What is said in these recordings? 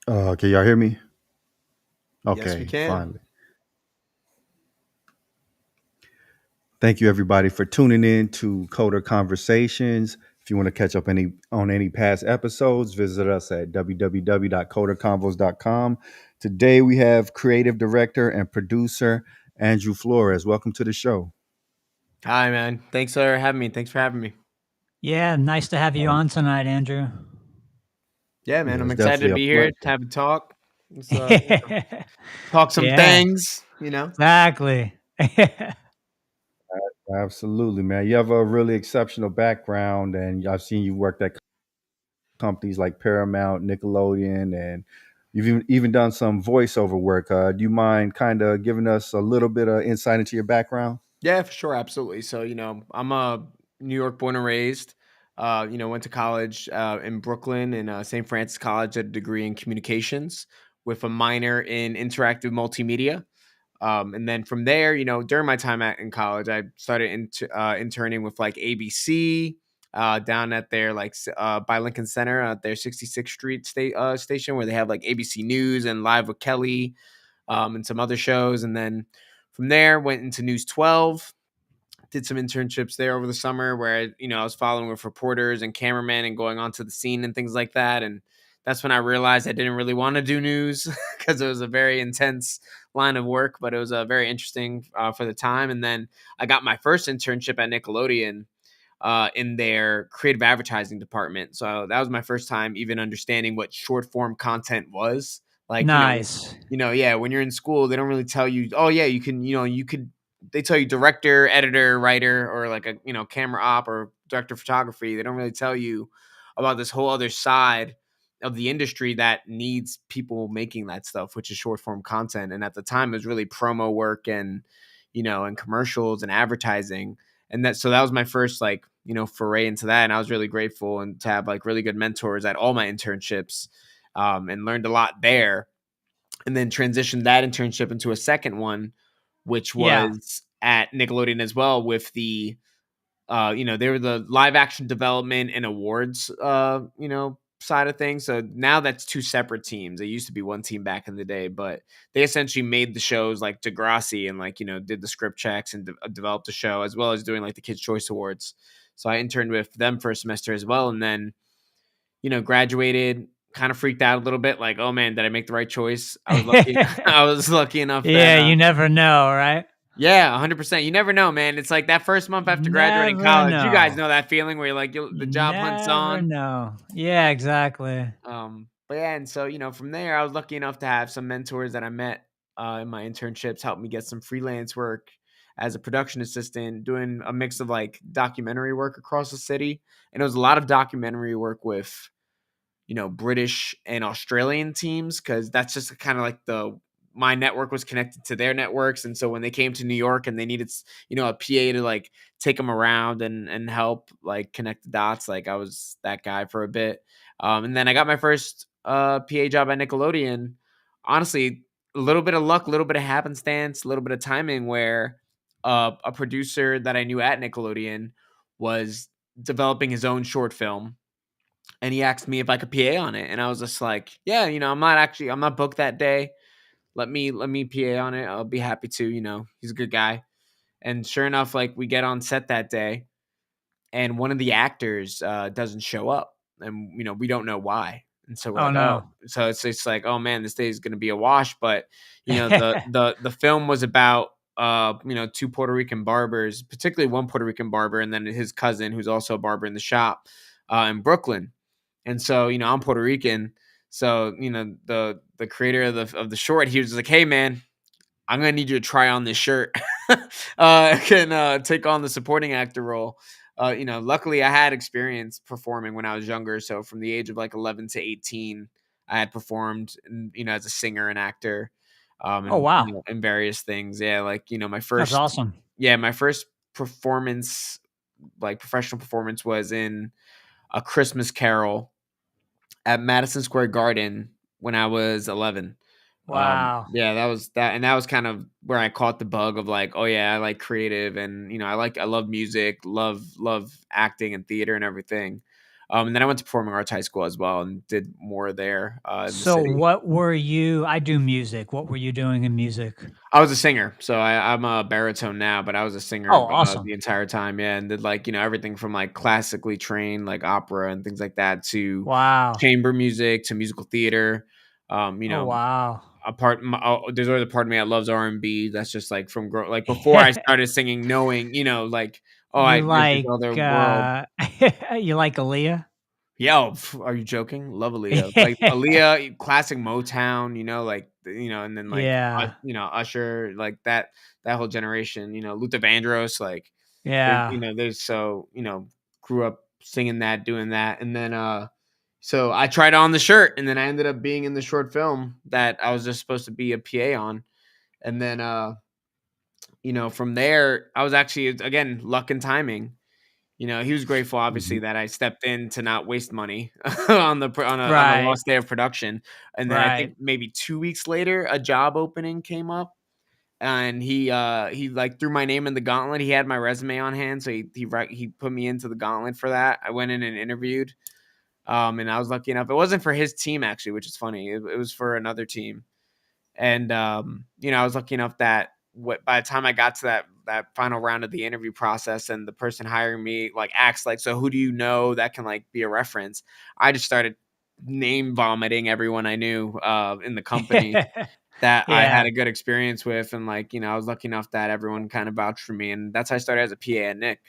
Can y'all hear me? Yes, we Okay, can. finally. Thank you everybody for tuning in to Coder Conversations. If you want to catch up any past episodes, visit us at www.coderconvos.com. Today we have creative director and producer Andrew Flores. Welcome to the show. Hi, man. Thanks for having me. Thanks for having me. Yeah, nice to have you Um, on tonight, Andrew. Yeah, man. yeah, I'm it's excited to definitely a be here to pleasure. have a talk. Let's talk some Yeah, things. exactly. Absolutely, man. You have a really exceptional background, and I've seen you work at companies like Paramount, Nickelodeon, and you've even done some voiceover work. Do you mind kind of giving us a little bit of insight into your background? Yeah, for sure, absolutely. So, I'm a New York born and raised. Went to college in Brooklyn in St. Francis College, did a degree in communications with a minor in interactive multimedia. And then from there, during my time in college, I started interning with like ABC down at their by Lincoln Center at their 66th Street station where they have like ABC News and Live with Kelly and some other shows. And then from there, went into News 12, did some internships there over the summer where I was following with reporters and cameramen and going onto the scene and things like that. And that's when I realized I didn't really want to do news because it was a very intense line of work, but it was very interesting for the time. And then I got my first internship at Nickelodeon in their creative advertising department. So that was my first time even understanding what short form content was. Like, Nice. yeah, when you're in school, they don't really tell you, oh yeah, you can, you could, they tell you director, editor, writer, or like a, camera op or director of photography. They don't really tell you about this whole other side of the industry that needs people making that stuff, which is short form content. And at the time it was really promo work and, and commercials and advertising. And so that was my first foray into that. And I was really grateful and to have like really good mentors at all my internships and learned a lot there, and then transitioned that internship into a second one, which Yeah. was at Nickelodeon as well with the they were the live action development and awards side of things. So now that's two separate teams. It used to be one team back in the day, but they essentially made the shows like Degrassi and did the script checks and developed the show as well as doing like the Kids Choice Awards. So I interned with them for a semester as well, and then graduated, kind of freaked out a little bit, like, oh man, did I make the right choice? I was lucky. I was lucky enough that, Yeah, you never know, right? yeah, 100%. You never know, man. It's like that first month after graduating Never college. You guys know. know that feeling where you're like, the You job hunt's never on. know. Yeah, exactly. But yeah, and so from there, I was lucky enough to have some mentors that I met in my internships help me get some freelance work as a production assistant, doing a mix of like documentary work across the city, and it was a lot of documentary work with British and Australian teams because that's just kind of like my network was connected to their networks. And so when they came to New York and they needed, a PA to like take them around and help like connect the dots, like I was that guy for a bit. And then I got my first PA job at Nickelodeon. Honestly, a little bit of luck, a little bit of happenstance, a little bit of timing where a producer that I knew at Nickelodeon was developing his own short film, and he asked me if I could PA on it, and I was just like, "Yeah, I'm not booked that day. Let me PA on it. I'll be happy to. He's a good guy." And sure enough, like we get on set that day, and one of the actors doesn't show up, and we don't know why. And so we're Oh like, "Oh," no. so it's like, "Oh man, this day is going to be a wash." But the film was about two Puerto Rican barbers, particularly one Puerto Rican barber, and then his cousin who's also a barber in the shop in Brooklyn. And so, I'm Puerto Rican. So, the creator of the short, he was just like, "Hey man, I'm gonna need you to try on this shirt. Can take on the supporting actor role." Luckily I had experience performing when I was younger. So from the age of like 11 to 18, I had performed, as a singer and actor, Oh and wow. in various things. Yeah, like That's awesome. my first performance, like professional performance, was in A Christmas Carol at Madison Square Garden when I was 11. Wow. Yeah, that was that, and that was kind of where I caught the bug of like, oh yeah, I like creative, and I love music, love acting and theater and everything. And then I went to performing arts high school as well and did more there in the So city. what were you I do music. What were you doing in music? I was a singer, so I'm a baritone now, but I was a Oh, singer awesome. the entire time, yeah, and did like everything from like classically trained like opera and things like that to Wow. chamber music to musical theater. Um, you Oh, know, wow. there's always a part of me that loves R&B. That's just like from like before I started singing, knowing like You there's this like, other world. you like Aaliyah? Yeah, are you joking? Love Aaliyah. Like Aaliyah, classic Motown, like and then like Yeah. Usher, like that whole generation, Luther Vandross, like Yeah. there's grew up singing that, doing that, and then so I tried on the shirt, and then I ended up being in the short film that I was just supposed to be a PA on, and then from there I was actually again luck and timing. He was grateful, obviously, Mhm. that I stepped in to not waste money on a Right. lost day of production. And then I think Right. maybe 2 weeks later, a job opening came up, and he like threw my name in the gauntlet. He had my resume on hand, so he put me into the gauntlet for that. I went in and interviewed, and I was lucky enough. It wasn't for his team actually, which is funny. It was for another team, and I was lucky enough that by the time I got to that final round of the interview process, and the person hiring me like asked like, so who do you know that can like be a reference? I just started name vomiting everyone I knew in the company that I Yeah. had a good experience with, and like I was lucky enough that everyone kind of vouched for me, and that's how I started as a PA at Nick.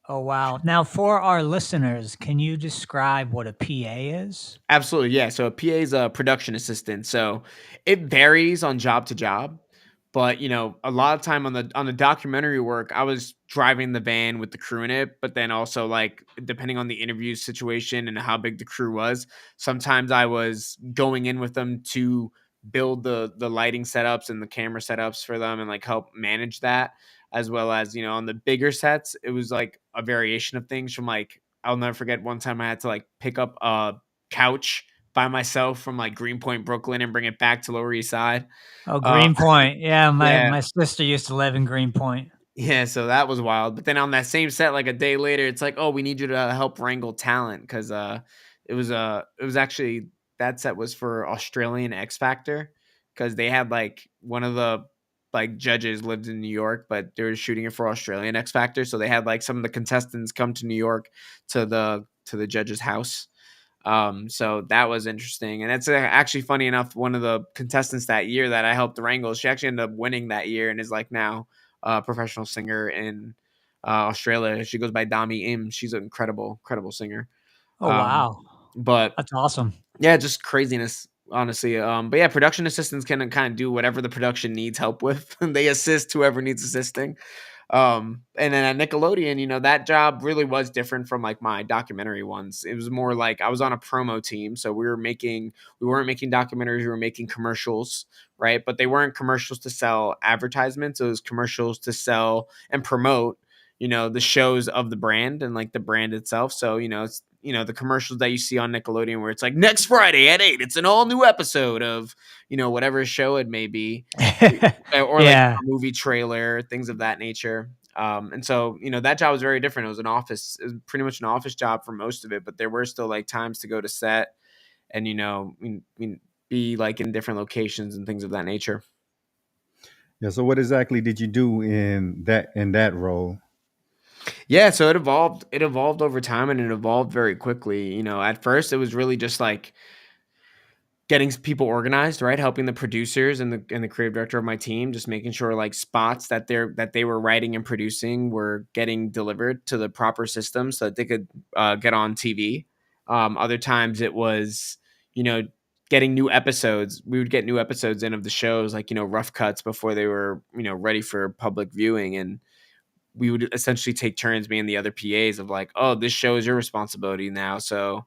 Oh, wow. Now for our listeners, can you describe what a PA is? Absolutely, yeah. So a PA is a production assistant. So it varies on job to job, but a lot of time on the documentary work, I was driving the van with the crew in it. But then also like depending on the interview situation and how big the crew was, sometimes I was going in with them to build the lighting setups and the camera setups for them and like help manage that, as well as on the bigger sets, it was like a variation of things from like I'll never forget one time I had to like pick up a couch by myself from like Greenpoint, Brooklyn, and bring it back to Lower East Side. Oh, Uh, Greenpoint. Yeah, my yeah, my sister used to live in Greenpoint. yeah. So that was wild. But then on that same set, like a day later, it's like, oh, we need you to help wrangle talent because it was actually that set was for Australian X Factor because they had like one of the like judges lived in New York, but they were shooting it for Australian X Factor, so they had like some of the contestants come to New York to the judge's house. So that was interesting, and it's actually funny enough. One of the contestants that year that I helped wrangle, she actually ended up winning that year, and is like now a professional singer in Australia. She goes by Dami Im. She's an incredible singer. Oh, Um, wow. but That's awesome. yeah, just craziness, honestly. But yeah, production assistants can kind of do whatever the production needs help with. They assist whoever needs assisting. And then at Nickelodeon, that job really was different from like my documentary ones. It was more like I was on a promo team, so we weren't making documentaries, we were making commercials, right? But they weren't commercials to sell advertisements. It was commercials to sell and promote, the shows of the brand and like the brand itself. So, it's the commercials that you see on Nickelodeon where it's like next Friday at 8, it's an all new episode of, whatever show it may be, or like Yeah. a movie trailer, things of that nature. And so, that job was very different. It was pretty much an office job for most of it, but there were still like times to go to set and, be like in different locations and things of that nature. Yeah. So what exactly did you do in that role? Yeah. So it evolved over time, and it evolved very quickly. At first it was really just like, getting people organized, right? Helping the producers and the creative director of my team, just making sure like spots that they were writing and producing were getting delivered to the proper system so that they could get on TV. Other times it was, you know, getting new episodes. We would get new episodes in of the shows, like rough cuts before they were ready for public viewing, and we would essentially take turns being the other PAs of like, oh, this show is your responsibility now, so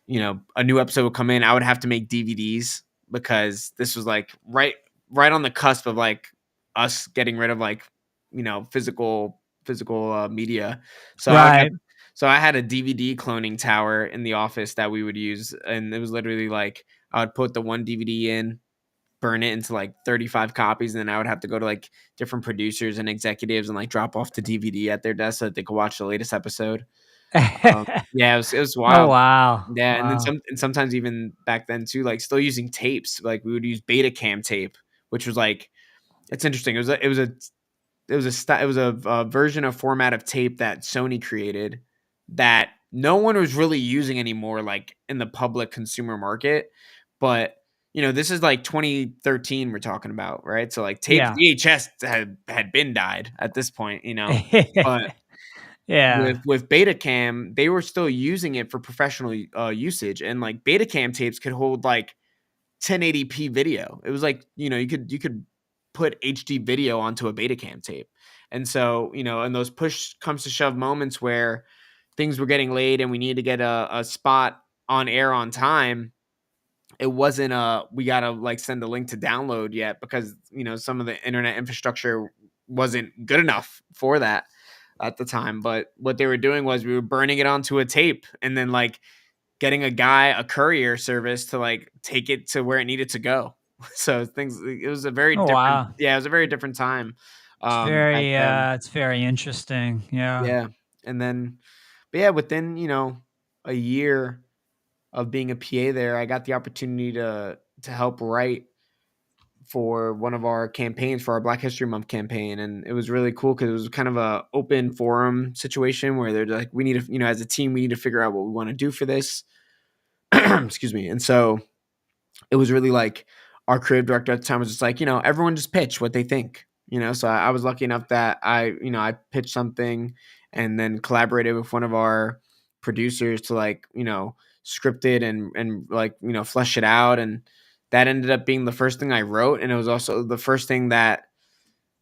a new episode would come in, I would have to make DVDs because this was like right on the cusp of like us getting rid of like, physical media. So Right. I had a DVD cloning tower in the office that we would use, and it was literally like I would put the one DVD in, burn it into like 35 copies, and then I would have to go to like different producers and executives and like drop off the DVD at their desk so that they could watch the latest episode. Yeah, it was Oh, wild. wow. Yeah, and then Wow. sometimes even back then too, like still using tapes. Like we would use Betacam tape, which was like it's interesting. It was a version of format of tape that Sony created that no one was really using anymore, like in the public consumer market. But this is like 2013 we're talking about, right? So like tape Yeah. VHS had been died at this point. But Yeah. with Betacam, they were still using it for professional usage, and like Betacam tapes could hold like 1080p video. It was like you could put HD video onto a Betacam tape, and so in those push comes to shove moments where things were getting late and we needed to get a spot on air on time. It wasn't we gotta like send a link to download yet because some of the internet infrastructure wasn't good enough for that at the time. But what they were doing was we were burning it onto a tape and then like getting a courier service to like take it to where it needed to go. So things it was a very Oh, different wow. yeah, it was a very different time back then. It's very interesting. Yeah. Yeah. And then but yeah, within, a year of being a PA there, I got the opportunity to help write for one of our campaigns for our Black History Month campaign, and it was really cool because it was kind of a open forum situation where they're like, we need to, as a team, we need to figure out what we want to do for this. Excuse me. And so it was really like our creative director at the time was just like, everyone just pitch what they think. So I was lucky enough that I pitched something and then collaborated with one of our producers to like, script it and like, flesh it out. And that ended up being the first thing I wrote. And it was also the first thing I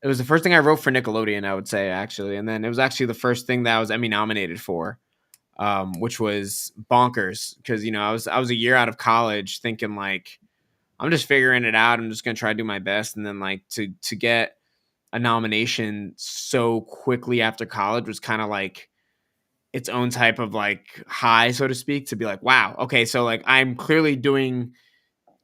wrote for Nickelodeon, I would say, actually. And then it was actually the first thing that I was Emmy nominated for, which was bonkers because I was a year out of college thinking like I'm just figuring it out. I'm just gonna try to do my best, and then like to get a nomination so quickly after college was kind of like its own type of like high, so to speak. To be like, wow, okay, so like I'm clearly doing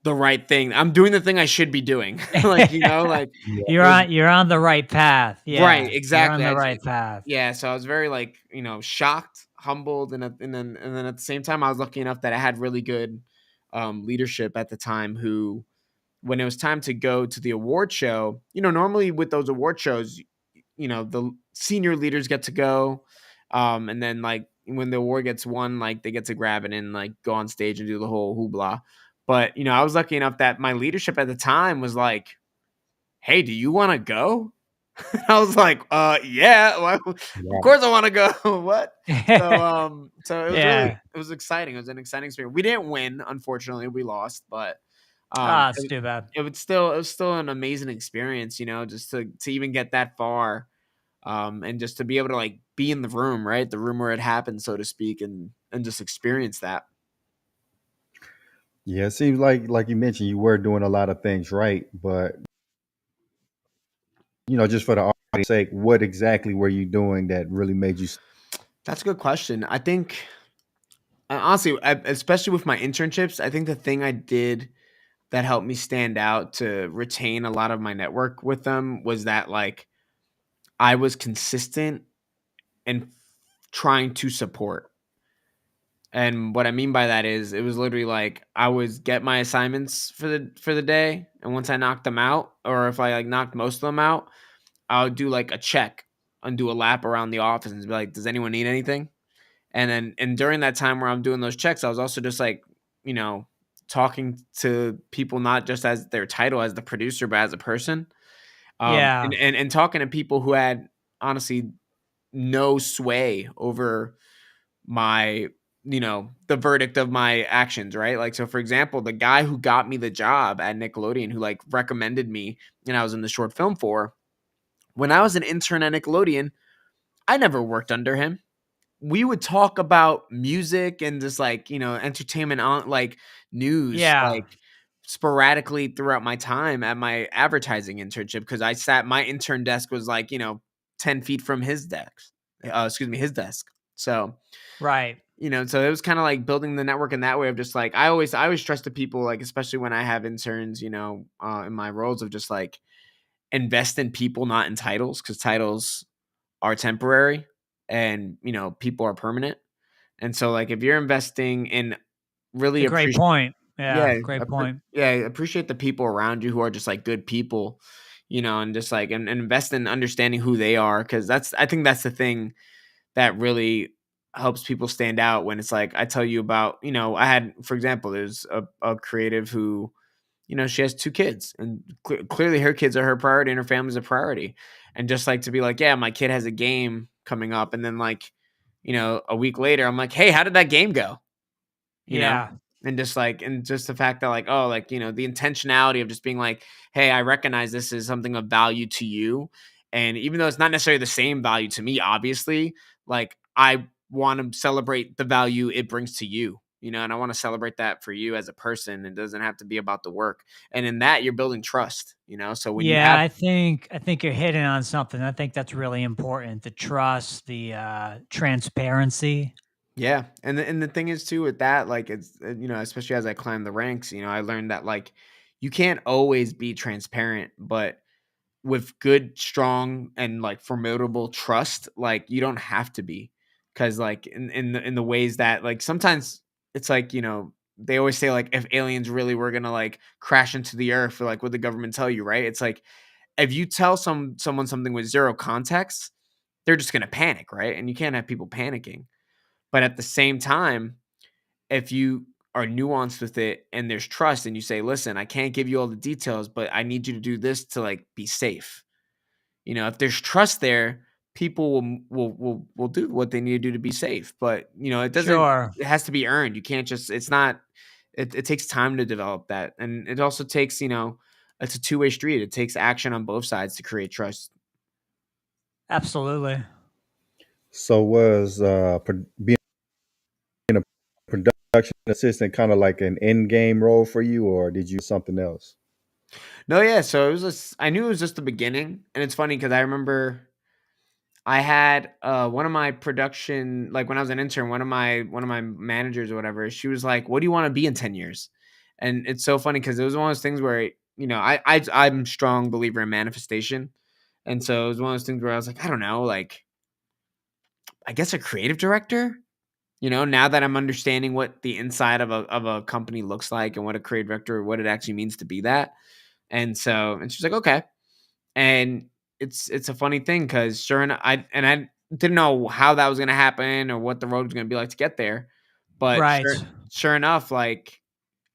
the right thing. I'm doing the thing I should be doing. Like like Yeah. it was You're on the right path. right, Yeah. You're on exactly. the right path. Yeah, so I was very like shocked, humbled, and then at the same time I was lucky enough that I had really good leadership at the time who when it was time to go to the award show, normally with those award shows, the senior leaders get to go. And then like when the award gets won, like they get to grab it and like go on stage and do the whole hoopla. But, I was lucky enough that my leadership at the time was like, hey, do you want to go? I was like, yeah, well, of Yeah. course I want to go. What? So Yeah. it was exciting. It was an exciting experience. We didn't win, unfortunately. We lost, but Ah, it's too bad. it was still an amazing experience, just to even get that far, and just to be able to like be in the room, right, the room where it happened, so to speak, and just experience that. Yeah, it seems like you mentioned you were doing a lot of things right, but just for the audience sake, what exactly were you doing that really made you? That's a good question. I think honestly, especially with my internships, I think the thing I did that helped me stand out to retain a lot of my network with them was that like I was consistent and trying to support. And what I mean by that is it was literally like I would get my assignments for the day, and once I knocked them out, or if I like knocked most of them out, I would do like a check and do a lap around the office and be like, does anyone need anything? And during that time where I'm doing those checks, I was also just like, you know, talking to people not just as their title as the producer, but as a person. Yeah. And talking to people who had honestly no sway over my the verdict of my actions, right? Like, so for example, the guy who got me the job at Nickelodeon, who like recommended me and I was in the short film for, when I was an intern at Nickelodeon, I never worked under him. We would talk about music and just like entertainment on like news Yeah. like sporadically throughout my time at my advertising internship because my intern desk was like 10 feet from his desk, his desk. So Right. so it was kind of like building the network in that way of just like I always trusted people, like especially when I have interns, in my roles of just like invest in people, not in titles, because titles are temporary and people are permanent. And so like if you're investing in It's really a great appreciate point. Yeah, yeah, great point. appreciate the people around you who are just like good people, and just like and invest in understanding who they are, because I think that's the thing that really helps people stand out. When it's like I tell you about, I had, for example, there's a creative who, she has 2 kids, and clearly her kids are her priority and her family's a priority. And just like to be like, yeah, my kid has a game coming up, and then like, a week later, I'm like, hey, how did that game go? you know Yeah. and just like, and just the fact that like, oh, like, the intentionality of just being like, hey, I recognize this is something of value to you, and even though it's not necessarily the same value to me, obviously, like I want to celebrate the value it brings to you, and I want to celebrate that for you as a person. It doesn't have to be about the work, and in that you're building trust, so when you Yeah, have. I think you're hitting on something. I think that's really important. The trust, the transparency. Yeah, and the thing is too with that, like it's especially as I climb the ranks, I learned that like you can't always be transparent, but with good, strong, and like formidable trust, like you don't have to be, because like in the ways that like sometimes it's like, they always say like if aliens really were gonna like crash into the earth, or like what the government tell you, right? It's like if you tell someone something with zero context, they're just gonna panic, right? And you can't have people panicking. But at the same time, if you are nuanced with it and there's trust, and you say, listen, I can't give you all the details, but I need you to do this to like be safe. If there's trust there, people will do what they need to do to be safe. But Sure. it has to be earned. You can't just, it's not, it takes time to develop that. And it also takes, it's a two-way street. It takes action on both sides to create trust. Absolutely. So was being a production assistant kind of like an end game role for you, or did you something else? No, yeah. So it was just, I knew it was just the beginning. And it's funny because I remember I had one of my production, like when I was an intern, one of my managers or whatever, she was like, "What do you want to be in 10 years?" And it's so funny because it was one of those things where, I'm a strong believer in manifestation. And so it was one of those things where I was like, I don't know, like I guess a creative director. Now that I'm understanding what the inside of a company looks like, and what a creative director, what it actually means to be that. And she's like, okay. And it's a funny thing because sure enough, I didn't know how that was gonna happen or what the road was gonna be like to get there. But Right. sure enough, like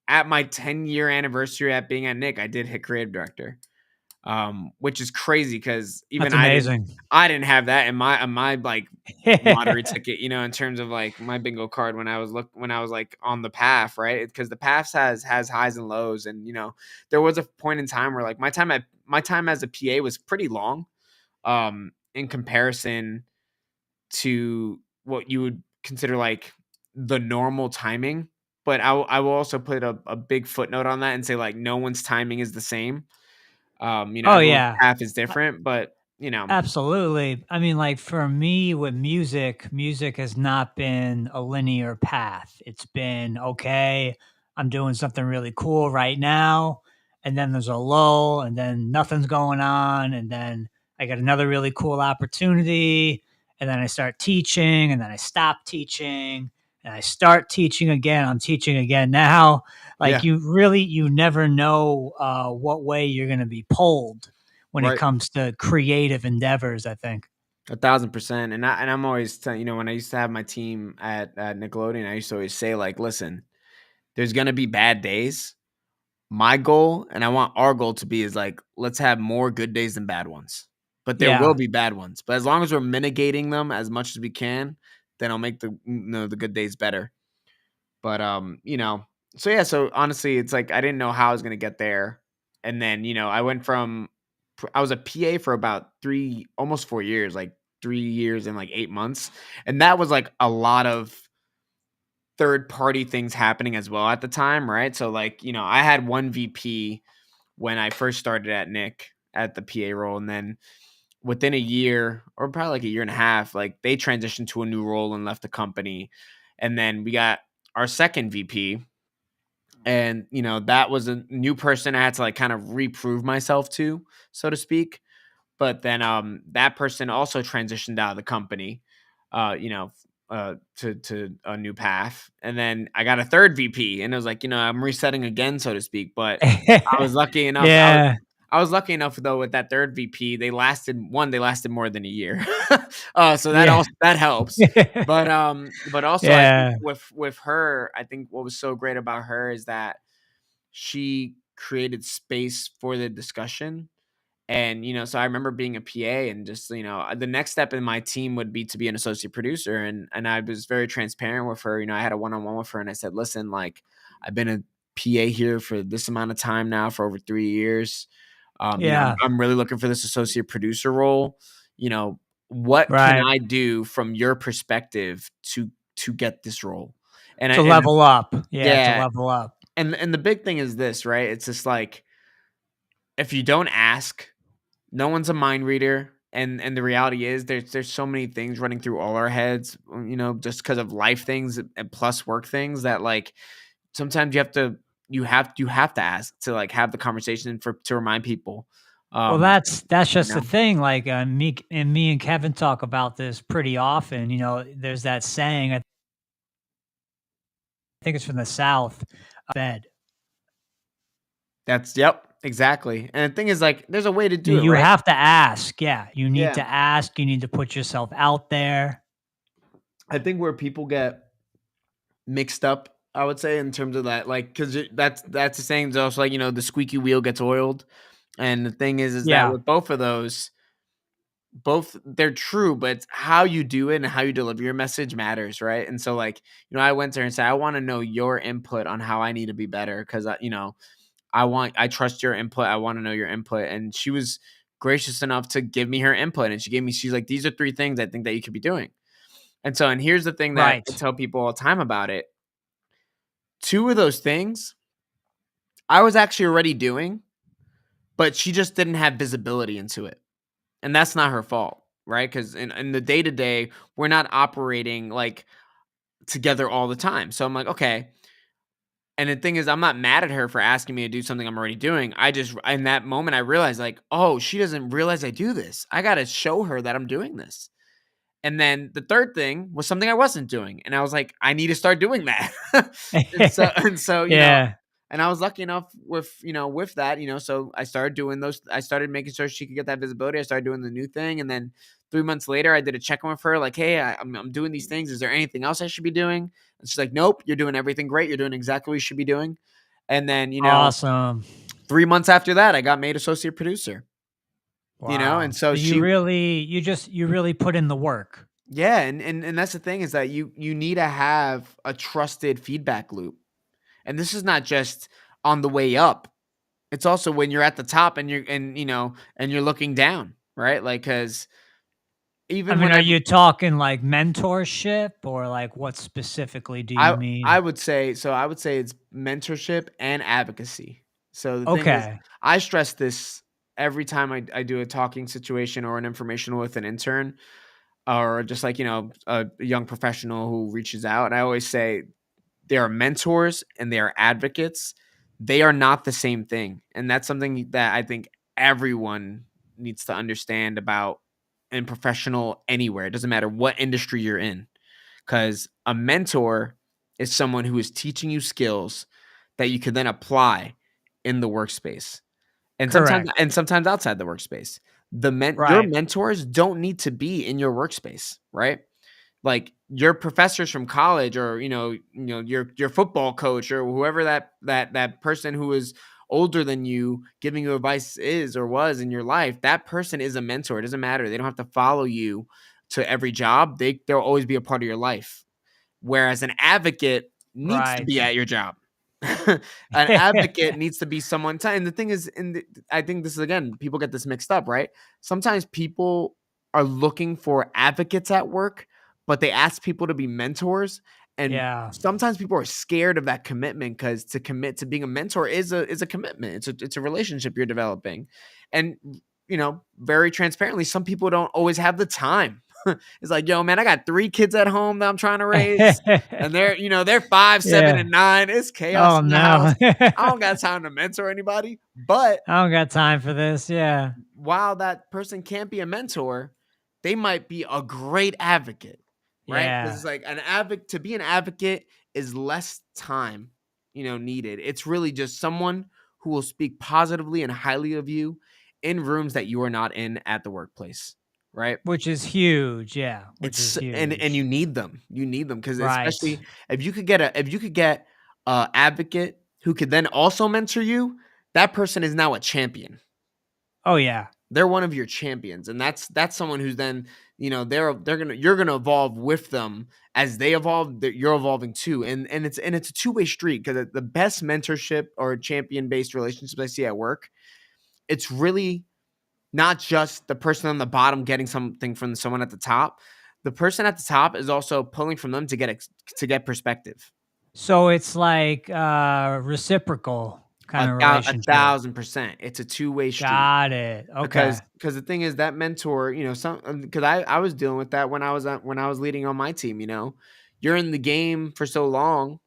at my 10-year anniversary at being at Nick, I did hit creative director. Which is crazy because even That's amazing. I didn't have that in my like lottery ticket, in terms of like my bingo card when I was like on the path, right? Because the path has highs and lows, and there was a point in time where like my time as a PA was pretty long, in comparison to what you would consider like the normal timing. But I will also put a big footnote on that and say like no one's timing is the same. Oh Everyone's yeah. path is different, but Absolutely. I mean, like for me with music, music has not been a linear path. It's been okay, I'm doing something really cool right now. And then there's a lull, and then nothing's going on. And then I get another really cool opportunity. And then I start teaching, and then I stop teaching, and I start teaching again. I'm teaching again now. Like yeah, you never know what way you're going to be pulled when it right. comes to creative endeavors, I think. 1,000%. And I'm always telling, when I used to have my team at Nickelodeon, I used to always say like, listen, there's gonna be bad days. My goal, and I want our goal to be, is like, let's have more good days than bad ones. But there will Yeah. be bad ones. But as long as we're mitigating them as much as we can, then I'll make the good days better. But so yeah, so honestly, it's like I didn't know how I was gonna get there. And then, I went from I was a PA for about almost 4 years, like 3 years and like 8 months. And that was like a lot of third party things happening as well at the time, right? So like, I had one VP when I first started at Nick at the PA role, and then within a year, or probably like a year and a half, like they transitioned to a new role and left the company. And then we got our second VP, and that was a new person I had to like kind of reprove myself to, so to speak. But then that person also transitioned out of the company, to a new path. And then I got a third VP, and it was like, I'm resetting again, so to speak. But I was lucky enough. Yeah. I was lucky enough though with that third VP. They lasted more than a year, so Yeah. that helps. But also I think Yeah. with her, I think what was so great about her is that she created space for the discussion. And, so I remember being a PA, and just, the next step in my team would be to be an associate producer. And I was very transparent with her. I had a one-on-one with her, and I said, listen, like, I've been a PA here for this amount of time now, for over 3 years. Yeah. I'm really looking for this associate producer role. What can Right. I do from your perspective to get this role? To And level up. Yeah, to yeah. level up. And the big thing is this, right? It's just like, if you don't ask, no one's a mind reader. And the reality is, there's so many things running through all our heads, just because of life things and plus work things, that, like, sometimes you have to ask, to, like, have the conversation, to remind people. Well, Um, that's you just the know, thing. Like me and Kevin talk about this pretty often. There's that saying. I think it's from the South. Bed. yep, exactly. And the thing is, like, there's a way to do it, You right? have to ask. Yeah, you need Yeah. to ask. You need to put yourself out there. I think where people get mixed up, I would say, in terms of that, like, because that's the saying. It's also like, the squeaky wheel gets oiled. And the thing is that Yeah, with both of those, both, they're true, but it's how you do it and how you deliver your message matters, right? And so, like, I went to her and said, I want to know your input on how I need to be better, because I trust your input. I want to know your input. And she was gracious enough to give me her input, and she's like, these are 3 things I think that you could be doing. And here's the thing that I right. tell people all the time about it. 2 of those things I was actually already doing, but she just didn't have visibility into it. And that's not her fault, right? Because in the day to day, we're not operating, like, together all the time. So I'm like, okay. And the thing is, I'm not mad at her for asking me to do something I'm already doing. I just, in that moment, I realized, like, oh, she doesn't realize I do this. I got to show her that I'm doing this. And then the third thing was something I wasn't doing, and I was like, I need to start doing that. and so, Yeah. and I was lucky enough with that, so I started doing those. I started making sure she could get that visibility. I started doing the new thing. And then 3 months later, I did a check-in with her, like, hey, I'm doing these things. Is there anything else I should be doing? And she's like, nope, you're doing everything great. You're doing exactly what you should be doing. And then, Awesome. 3 months after that, I got made associate producer, and Wow. so So she. you really put in the work. Yeah, and that's the thing, is that you need to have a trusted feedback loop. And this is not just on the way up. It's also when you're at the top, and you're looking down, right? Like, cuz I even mean, are whenever you talking like mentorship, or like what specifically do you I mean? I would say so I would say it's mentorship and advocacy. So the thing is, Okay. I stress this every time I do a talking situation or an informational with an intern, or just, like, a young professional who reaches out. And I always say, they are mentors and they are advocates. They are not the same thing. And that's something that I think everyone needs to understand about, in professional anywhere. It doesn't matter what industry you're in, because a mentor is someone who is teaching you skills that you can then apply in the workspace, and sometimes Correct. outside the workspace. Your Right. mentors don't need to be in your workspace, right? Like, your professors from college, or your football coach, or whoever that person who is older than you giving you advice is or was in your life. That person is a mentor. It doesn't matter. They don't have to follow you to every job. They'll always be a part of your life. Whereas an advocate needs to Right. be at your job. An advocate needs to be someone. And the thing is, I think this is, again, people get this mixed up, right? Sometimes people are looking for advocates at work, but they ask people to be mentors. And Yeah. sometimes people are scared of that commitment, because to commit to being a mentor is a commitment. It's a relationship you're developing. And, very transparently, some people don't always have the time. It's like, yo, man, I got 3 kids at home that I'm trying to raise, and they're 5, 7, Yeah. and 9. It's chaos Oh, in the house. no. I don't got time to mentor anybody. But I don't got time for this. Yeah. while that person can't be a mentor, they might be a great advocate. right? Because it's Yeah. like an advocate, to be an advocate is less time, needed. It's really just someone who will speak positively and highly of you in rooms that you are not in at the workplace, right? Which is huge. Yeah. Which is It's and huge. you need them. You need them because Right. especially if you could get a advocate who could then also mentor you, that person is now a champion. Oh, yeah. They're one of your champions, and that's someone who's then, you're gonna evolve with them as they evolve. You're evolving too, and it's a two-way street because the best mentorship or champion based relationships I see at work, it's really not just the person on the bottom getting something from someone at the top. The person at the top is also pulling from them to get perspective. So it's like reciprocal kind of A relationship. 1000%. It's a two-way street. Got it. Okay. Because the thing is that mentor, some because I was dealing with that when I was leading on my team. You're in the game for so long,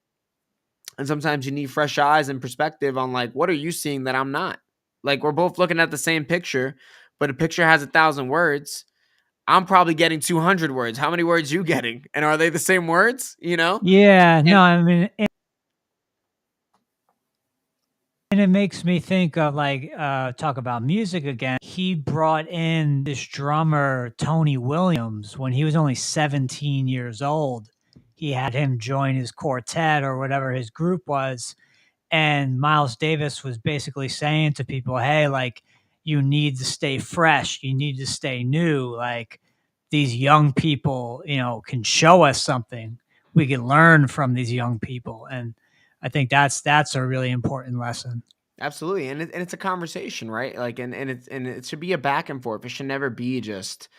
and sometimes you need fresh eyes and perspective on like what are you seeing that I'm not. Like we're both looking at the same picture, but a picture has 1,000 words. I'm probably getting 200 words. How many words you getting? And are they the same words? Yeah. And No, I mean, and it makes me think of like talk about music again. He brought in this drummer Tony Williams when he was only 17 years old. He had him join his quartet or whatever his group was, and Miles Davis was basically saying to people, "Hey, like you need to stay fresh, you need to stay new. Like these young people, can show us something. We can learn from these young people." And I think that's a really important lesson. absolutely, and it's a conversation, right? Like, and it should be a back and forth. It should never be just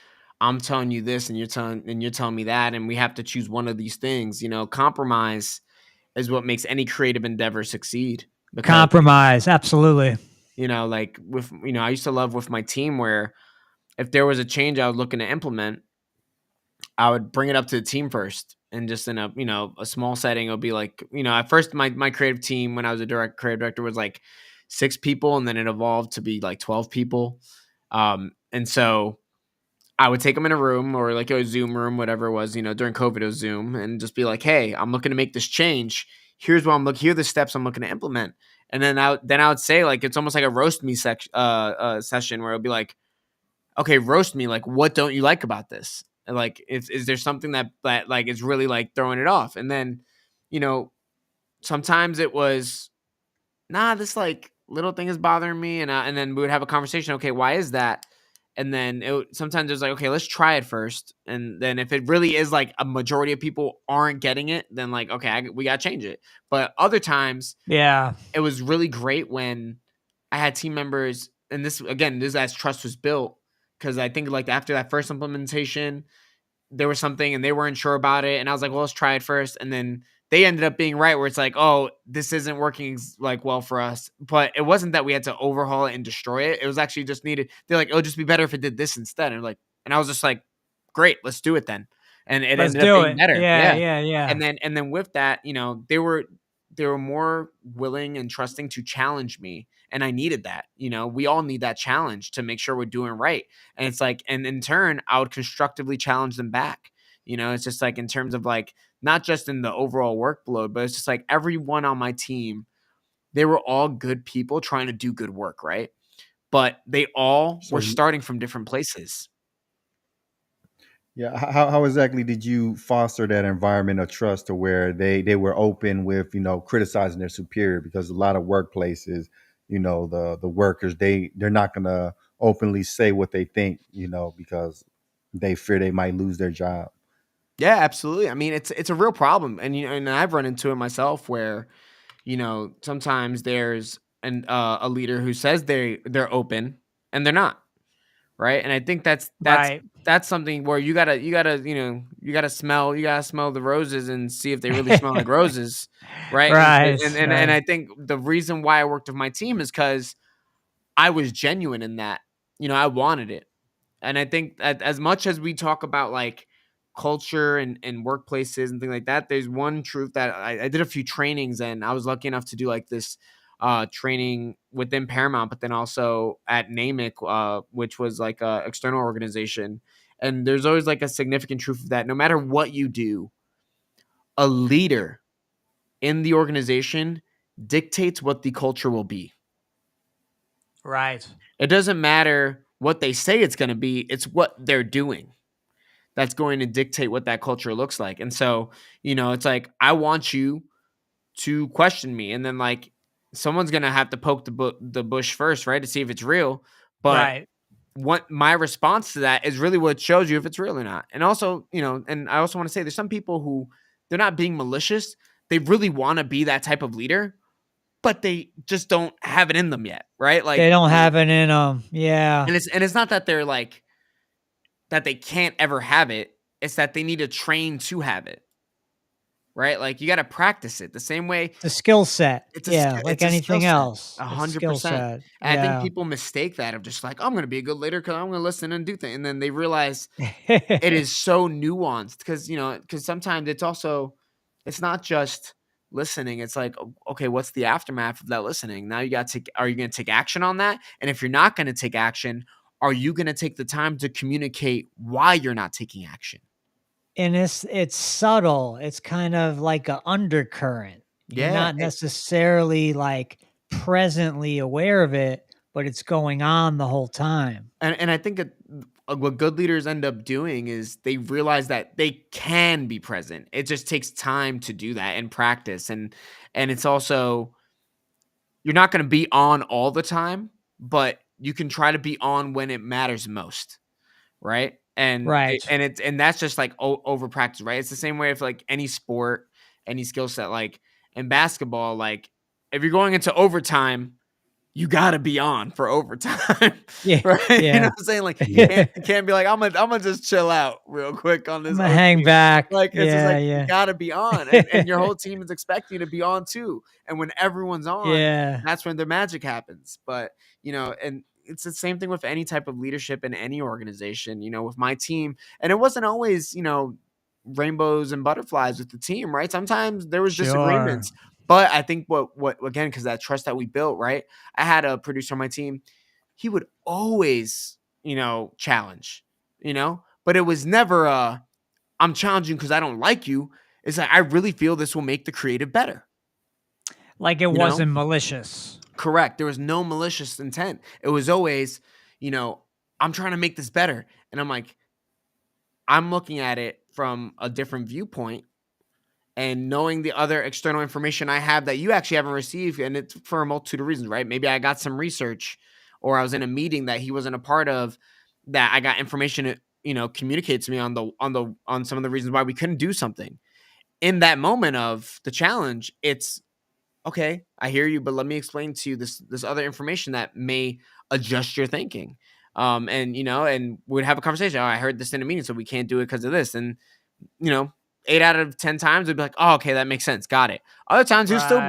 I'm telling you this and you're telling me that, and we have to choose one of these things. Compromise is what makes any creative endeavor succeed. Because Compromise, absolutely. like with I used to love with my team where if there was a change I was looking to implement, I would bring it up to the team first. And just in a small setting, it'll be like, at first my creative team when I was a creative director was like 6 people, and then it evolved to be like 12 people. And so I would take them in a room or like a Zoom room, whatever it was, during COVID, it was Zoom, and just be like, hey, I'm looking to make this change. Here's what I'm looking, here are the steps I'm looking to implement. And then I would say like, it's almost like a roast me session where it'll be like, okay, roast me. Like, what don't you like about this? And like, is there something that like is really like throwing it off? And then, you know, sometimes it was, nah, this like little thing is bothering me, and then we would have a conversation. Okay, why is that? And then sometimes it's like, okay, let's try it first, and then if it really is like a majority of people aren't getting it, then like, okay, we gotta change it. But other times, Yeah. it was really great when I had team members, and this again, this as trust was built, because I think like after that first implementation, there was something and they weren't sure about it, and I was like, well, let's try it first, and then they ended up being right where it's like, oh, this isn't working like well for us. But it wasn't that we had to overhaul it and destroy it. It was actually just needed. They're like, it'll just be better if it did this instead. And I was just like, great, let's do it then. And it Let's ended up do being it. better. Yeah, Yeah. yeah, yeah. And then with that, they were more willing and trusting to challenge me. And I needed that. We all need that challenge to make sure we're doing right. And it's like, and in turn, I would constructively challenge them back. It's just like in terms of like, not just in the overall workload, but it's just like everyone on my team, they were all good people trying to do good work, right? But they all So were starting from different places. yeah, how exactly did you foster that environment of trust to where they were open with criticizing their superior? Because a lot of workplaces, the workers they're not gonna openly say what they think, because they fear they might lose their job. Yeah, absolutely. I mean, it's a real problem, and and I've run into it myself where sometimes there's a leader who says they're open and they're not, right? And I think Right. that's something where you gotta smell the roses and see if they really smell like roses, right? Right. And Right. I think the reason why I worked with my team is because I was genuine in that. I wanted it. And I think that as much as we talk about like culture and workplaces and things like that, there's one truth that I did a few trainings, and I was lucky enough to do like this training within Paramount, but then also at NAMIC, which was like a external organization. And there's always like a significant truth of that. No matter what you do, a leader in the organization dictates what the culture will be. Right. It doesn't matter what they say it's going to be, it's what they're doing that's going to dictate what that culture looks like. And so, it's like, I want you to question me. And then, like, someone's going to have to poke the bush first, right? To see if it's real. But Right. what my response to that is really what shows you if it's real or not. And also, and I also want to say there's some people who they're not being malicious. They really want to be that type of leader, but they just don't have it in them yet, right? They Like, don't have it in them. Yeah. and it's not that they're like that they can't ever have it. It's that they need to train to have it, right? Like, you got to practice it the same way. It's a skill set. It's a Yeah, like it's a skill anything set, else. It's a skill 100%. set. And I think Yeah. people mistake that of just like, I'm going to be a good leader because I'm going to listen and do things, and then they realize it is so nuanced because sometimes it's not just listening. It's like, okay, what's the aftermath of that listening? Now are you going to take action on that? And if you're not going to take action, are you going to take the time to communicate why you're not taking action? And it's subtle. It's kind of like a undercurrent. You're Yeah. not necessarily like presently aware of it, but it's going on the whole time. And I think what good leaders end up doing is they realize that they can be present. It just takes time to do that and practice. And it's also, you're not going to be on all the time, but you can try to be on when it matters most, right? Right. And that's just like over practice, right? It's the same way if like any sport, any skill set, like in basketball, like if you're going into overtime, you gotta be on for overtime, Yeah. right? You know Yeah. what I'm saying? Like, Yeah. you can't be like, I'm gonna just chill out real quick on I'm this gonna hang OT. back. Like, it's just Yeah. like, you Yeah. gotta be on, and your whole team is expecting you to be on too. And when everyone's on, Yeah. that's when the magic happens. But and it's the same thing with any type of leadership in any organization. With my team, and it wasn't always rainbows and butterflies with the team, right? Sometimes there was Sure. disagreements. But I think what again, because that trust that we built, right? I had a producer on my team. He would always, challenge, but it was never I'm challenging because I don't like you. It's like, I really feel this will make the creative better. Like it You know? wasn't malicious. Correct. There was no malicious intent. It was always, I'm trying to make this better. And I'm like, I'm looking at it from a different viewpoint and knowing the other external information I have that you actually haven't received. And it's for a multitude of reasons, right? Maybe I got some research or I was in a meeting that he wasn't a part of that I got information that, communicates to me on some of the reasons why we couldn't do something. In that moment of the challenge, it's okay, I hear you, but let me explain to you this other information that may adjust your thinking. And we'd have a conversation. Oh, I heard this in a meeting, so we can't do it because of this. And you know, 8 out of 10 times they'd be like, "Oh, okay, that makes sense, got it." Right. Other times he'll still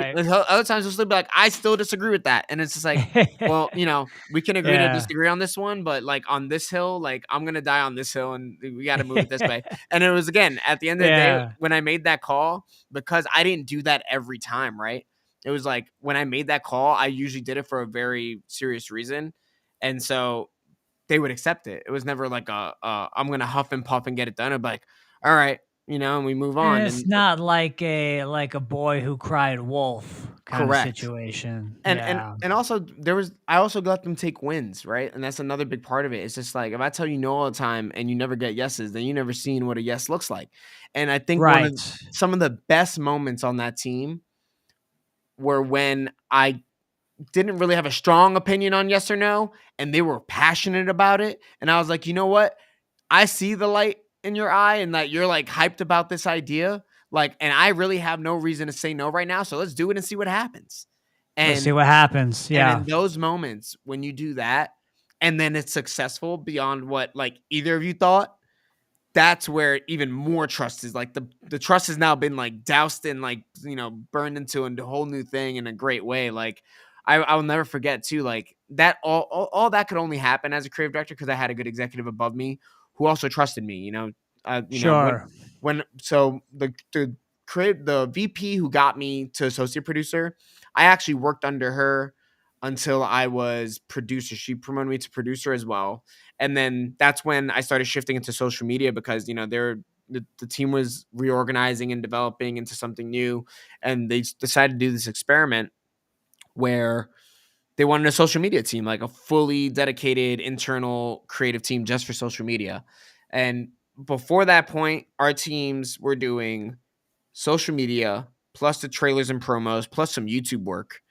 be like, "I still disagree with that," and it's just like, well, we can agree to Yeah. disagree on this one, but like on this hill, like I'm gonna die on this hill, and we got to move it this way. And it was again at the end of the day Yeah. when I made that call, because I didn't do that every time, right? It was like when I made that call, I usually did it for a very serious reason, and so they would accept it. It was never like I'm gonna huff and puff and get it done. I'd be like, all right, and we move And on. it's And not like a boy who cried wolf kind of correct. situation. And Yeah. and also I also let them take wins, right? And that's another big part of it. It's just like if I tell you no all the time and you never get yeses, then you never seen what a yes looks like. And I think Right. some of the best moments on that team were when I didn't really have a strong opinion on yes or no, and they were passionate about it. And I was like, you know what? I see the light in your eye and that you're like hyped about this idea. Like, and I really have no reason to say no right now. So let's do it and see what happens. Let's see And what happens. and Yeah. in those moments when you do that and then it's successful beyond what like either of you thought, that's where even more trust is like the trust has now been like doused and like burned into a whole new thing in a great way. Like I'll never forget too, like that all that could only happen as a creative director because I had a good executive above me who also trusted me. Sure. When so the VP who got me to associate producer, I actually worked under her until I was producer. She promoted me to producer as well. And then that's when I started shifting into social media because, the team was reorganizing and developing into something new. And they decided to do this experiment where they wanted a social media team, like a fully dedicated internal creative team just for social media. And before that point, our teams were doing social media plus the trailers and promos plus some YouTube work.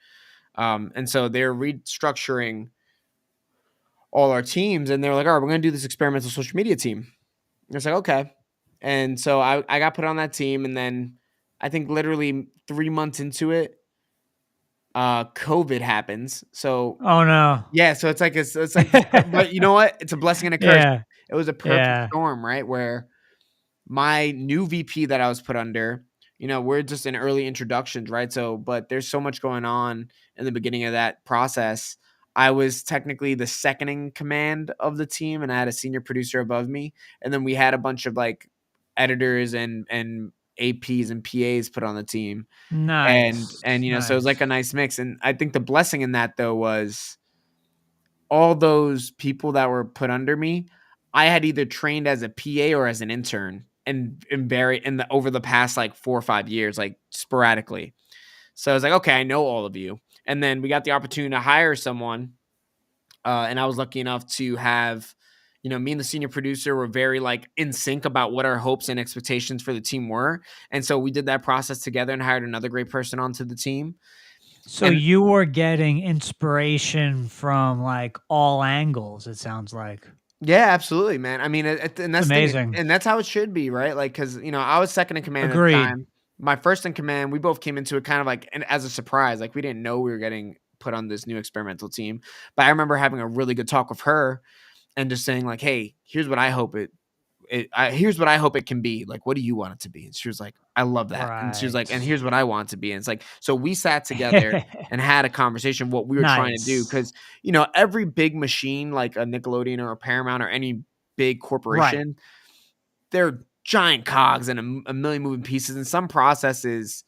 And so they're restructuring all our teams, and they're like, all right, we're going to do this experimental social media team. And it's like, okay. And so I got put on that team, and then I think literally 3 months into it, COVID happens. So Oh no. yeah, so it's like this, but you know what? It's a blessing and a curse. Yeah. It was a perfect Yeah. storm, right? Where my new VP that I was put under, we're just in early introductions, right? So, but there's so much going on in the beginning of that process. I was technically the second in command of the team, and I had a senior producer above me, and then we had a bunch of like editors and APs and PAs put on the team, and Nice. so it was like Nice. a nice mix. And I think the blessing in that though was all those people that were put under me, I had either trained as a PA or as an intern and over the past like 4 or 5 years, like sporadically. So I was like, okay, I know all of you. And then we got the opportunity to hire someone. And I was lucky enough to have, me and the senior producer were very like in sync about what our hopes and expectations for the team were. And so we did that process together and hired another great person onto the team. So And you were getting inspiration from like all angles, it sounds like. yeah, absolutely, man. I mean, and It's that's the thing, amazing. and that's how it should be, right? Like, because I was second in command at the Agreed. time. My first in command, we both came into it kind of like as a surprise. Like, we didn't know we were getting put on this new experimental team. But I remember having a really good talk with her and just saying like, "Hey, here's what I hope here's what I hope it can be. Like, what do you want it to be?" And she was like, "I love that." And she was like, "And Right. here's what I want it to be." And it's like, so we sat together and had a conversation what we were trying to do Nice. because every big machine like a Nickelodeon or a Paramount or any big Right. corporation, they're giant cogs and a million moving pieces, and some processes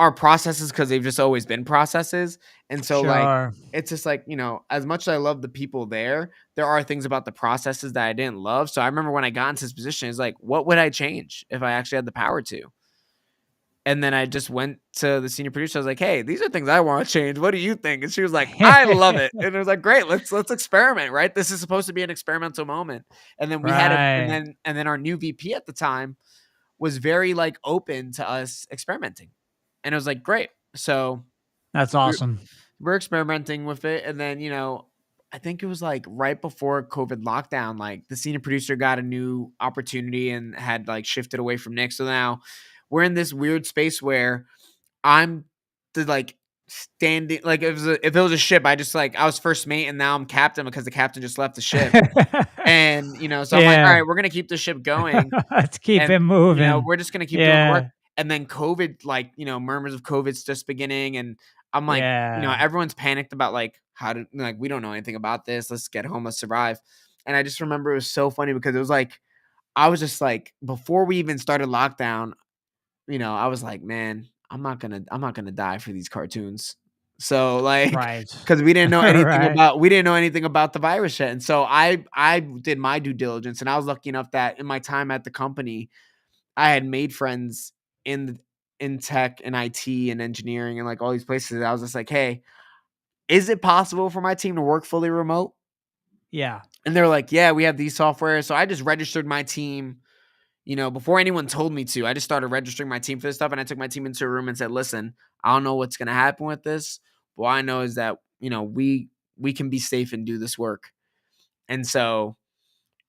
are processes because they've just always been processes. And so like Sure. it's just like, as much as I love the people there are things about the processes that I didn't love. So I remember when I got into this position, it's like, what would I change if I actually had the power to? And then I just went to the senior producer. I was like, "Hey, these are things I want to change. What do you think?" And she was like, "I love it." And it was like, "Great, let's experiment, right? This is supposed to be an experimental moment." And then we had Right. and then our new VP at the time was very like open to us experimenting. And it was like, "Great." So That's we're, awesome. we're experimenting with it. And then, I think it was like right before COVID lockdown, like the senior producer got a new opportunity and had like shifted away from Nick. So now we're in this weird space where I'm the like standing like if it was a ship, I was first mate and now I'm captain because the captain just left the ship. And so I'm like, all Yeah. right, we're gonna keep the ship going. Let's keep And, it moving. we're just gonna keep doing the work. Yeah. And then COVID, like, murmurs of COVID's just beginning. And I'm like, Yeah. everyone's panicked about like how to like, we don't know anything about this. Let's get home, let's survive. And I just remember it was so funny because it was like, I was just like, before we even started lockdown, I was like, man, I'm not gonna die for these cartoons. So like, Right. because Right. we didn't know anything about the virus yet. And so I did my due diligence, and I was lucky enough that in my time at the company, I had made friends in in tech and IT and engineering and like all these places. I was just like, hey, is it possible for my team to work fully remote? Yeah. And they're like, yeah, we have these software. So I just registered my team, before anyone told me to. I just started registering my team for this stuff, and I took my team into a room and said, listen, I don't know what's gonna happen with this. But all I know is that, we can be safe and do this work. And so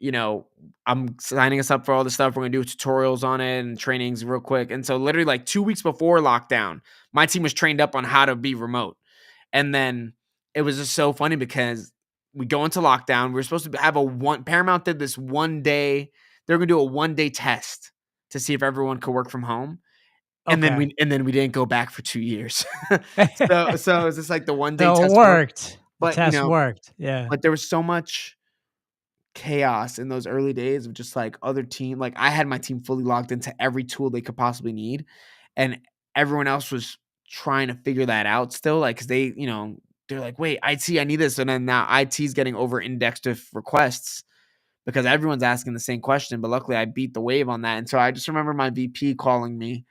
you know, I'm signing us up for all this stuff. We're gonna do tutorials on it and trainings real quick. And so literally like 2 weeks before lockdown, my team was trained up on how to be remote. And then it was just so funny because we go into lockdown. We were supposed to have Paramount did this 1 day. They were gonna do a 1 day test to see if everyone could work from home. Okay. And then we didn't go back for 2 years. So it was just like the 1 day So it test work. worked. The But test worked. Yeah. but there was so much chaos in those early days of just like other team. Like I had my team fully logged into every tool they could possibly need, and everyone else was trying to figure that out still. Like, cause they, they're like, wait, IT, I need this. And then now IT's getting over indexed with requests because everyone's asking the same question. But luckily I beat the wave on that. And so I just remember my VP calling me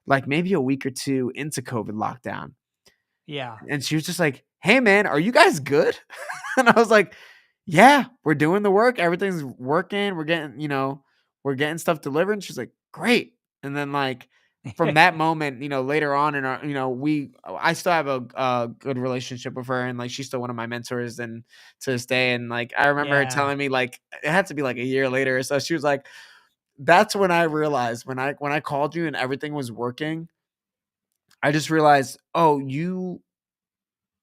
like maybe a week or two into COVID lockdown. Yeah. And she was just like, hey man, are you guys good? And I was like, yeah, we're doing the work. Everything's working. We're getting stuff delivered. And she's like, great. And then like from that moment, later on in our, I still have a good relationship with her, and like she's still one of my mentors and to this day. And like I remember her Yeah. telling me like it had to be like a year later. So she was like, that's when I realized when I called you and everything was working, I just realized, oh, you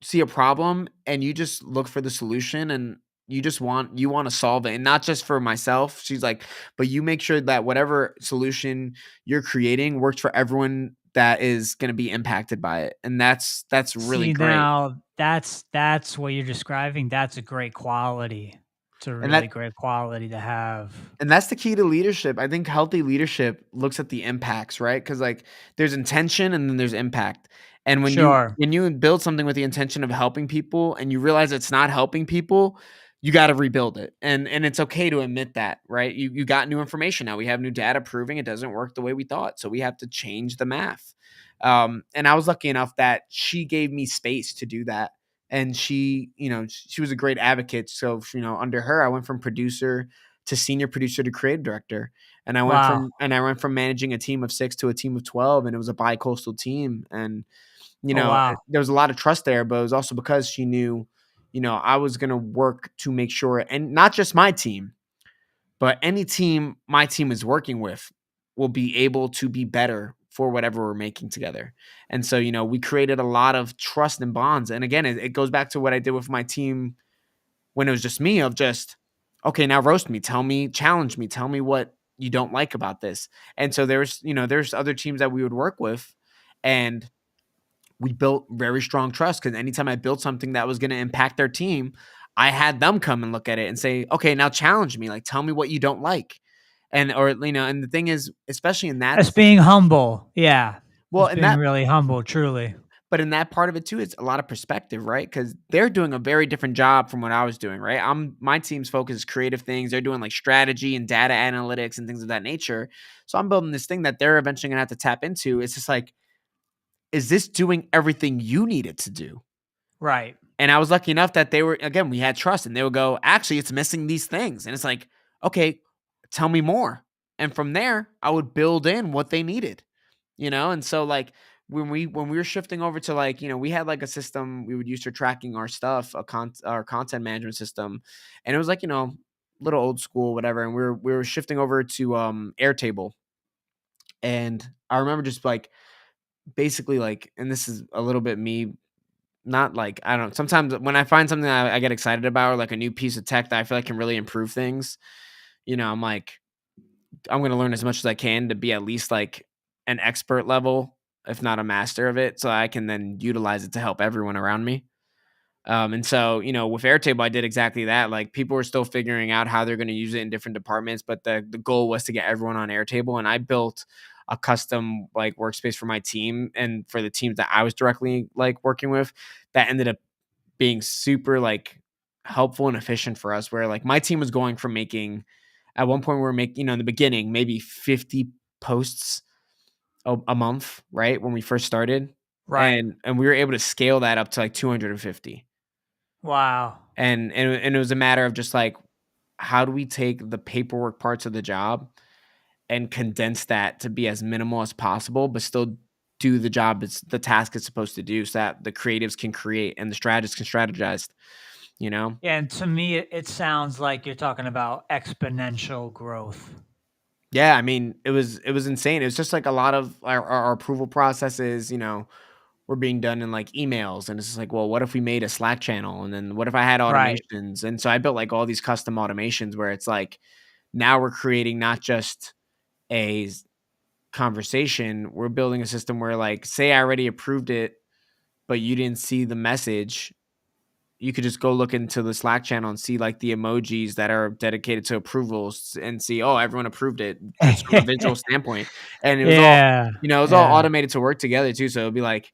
see a problem and you just look for the solution, and you want to solve it, and not just for myself. She's like, but you make sure that whatever solution you're creating works for everyone that is going to be impacted by it. And that's really See, great. now that's what you're describing. That's a great quality. It's a And really that great quality to have. And that's the key to leadership. I think healthy leadership looks at the impacts, right? Because like there's intention and then there's impact. And when you Sure. when you build something with the intention of helping people and you realize it's not helping people, you got to rebuild it. And it's okay to admit that, right? You got new information now. We have new data proving it doesn't work the way we thought. So we have to change the math. And I was lucky enough that she gave me space to do that. And she was a great advocate. So, under her, I went from producer to senior producer to creative director. And Wow. I went from managing a team of 6 to a team of 12, and it was a bi-coastal team. And, Oh, wow. there was a lot of trust there, but it was also because she knew, I was going to work to make sure, and not just my team, but any team my team is working with will be able to be better for whatever we're making together. And so, we created a lot of trust and bonds. And again, it goes back to what I did with my team when it was just me, of just, okay, now roast me, tell me, challenge me, tell me what you don't like about this. And so there's other teams that we would work with, and we built very strong trust because anytime I built something that was going to impact their team, I had them come and look at it and say, okay, now challenge me, like tell me what you don't like. And the thing is, especially in that, That's being humble. Yeah. well, That's in being that really humble, truly. But in that part of it too, it's a lot of perspective, right? Because they're doing a very different job from what I was doing, right? My team's focus is creative things. They're doing like strategy and data analytics and things of that nature. So I'm building this thing that they're eventually gonna have to tap into. It's just like, is this doing everything you need it to do? Right. And I was lucky enough that we had trust, and they would go, actually, it's missing these things. And it's like, okay, tell me more. And from there, I would build in what they needed. And so like when we were shifting over to like, we had like a system we would use for tracking our stuff, our content management system. And it was like, little old school, whatever. And we were shifting over to Airtable. And I remember just like basically like, and this is a little bit me, not like, I don't know, sometimes when I find something that I get excited about, or like a new piece of tech that I feel like can really improve things, I'm like, I'm going to learn as much as I can to be at least like an expert level, if not a master of it, so I can then utilize it to help everyone around me. And so, with Airtable, I did exactly that. Like people were still figuring out how they're going to use it in different departments, but the goal was to get everyone on Airtable. And I built a custom like workspace for my team and for the teams that I was directly like working with, that ended up being super like helpful and efficient for us, where like my team was going from making, at one point we were making, in the beginning, maybe 50 posts a month, right? When we first started. Right. And we were able to scale that up to like 250. Wow. And it was a matter of just like, how do we take the paperwork parts of the job and condense that to be as minimal as possible, but still do the job, it's the task it's supposed to do, so that the creatives can create and the strategists can strategize, you know? Yeah, and to me, it sounds like you're talking about exponential growth. Yeah, I mean, it was insane. It was just like a lot of our approval processes, were being done in like emails, and it's just like, well, what if we made a Slack channel, and then what if I had Right. automations? And so I built like all these custom automations where it's like, now we're creating not just a conversation, we're building a system where like, say I already approved it, but you didn't see the message, you could just go look into the Slack channel and see like the emojis that are dedicated to approvals and see, oh, everyone approved it just from a visual standpoint. And it was all, Yeah. it was all Yeah. automated to work together too. So it'd be like,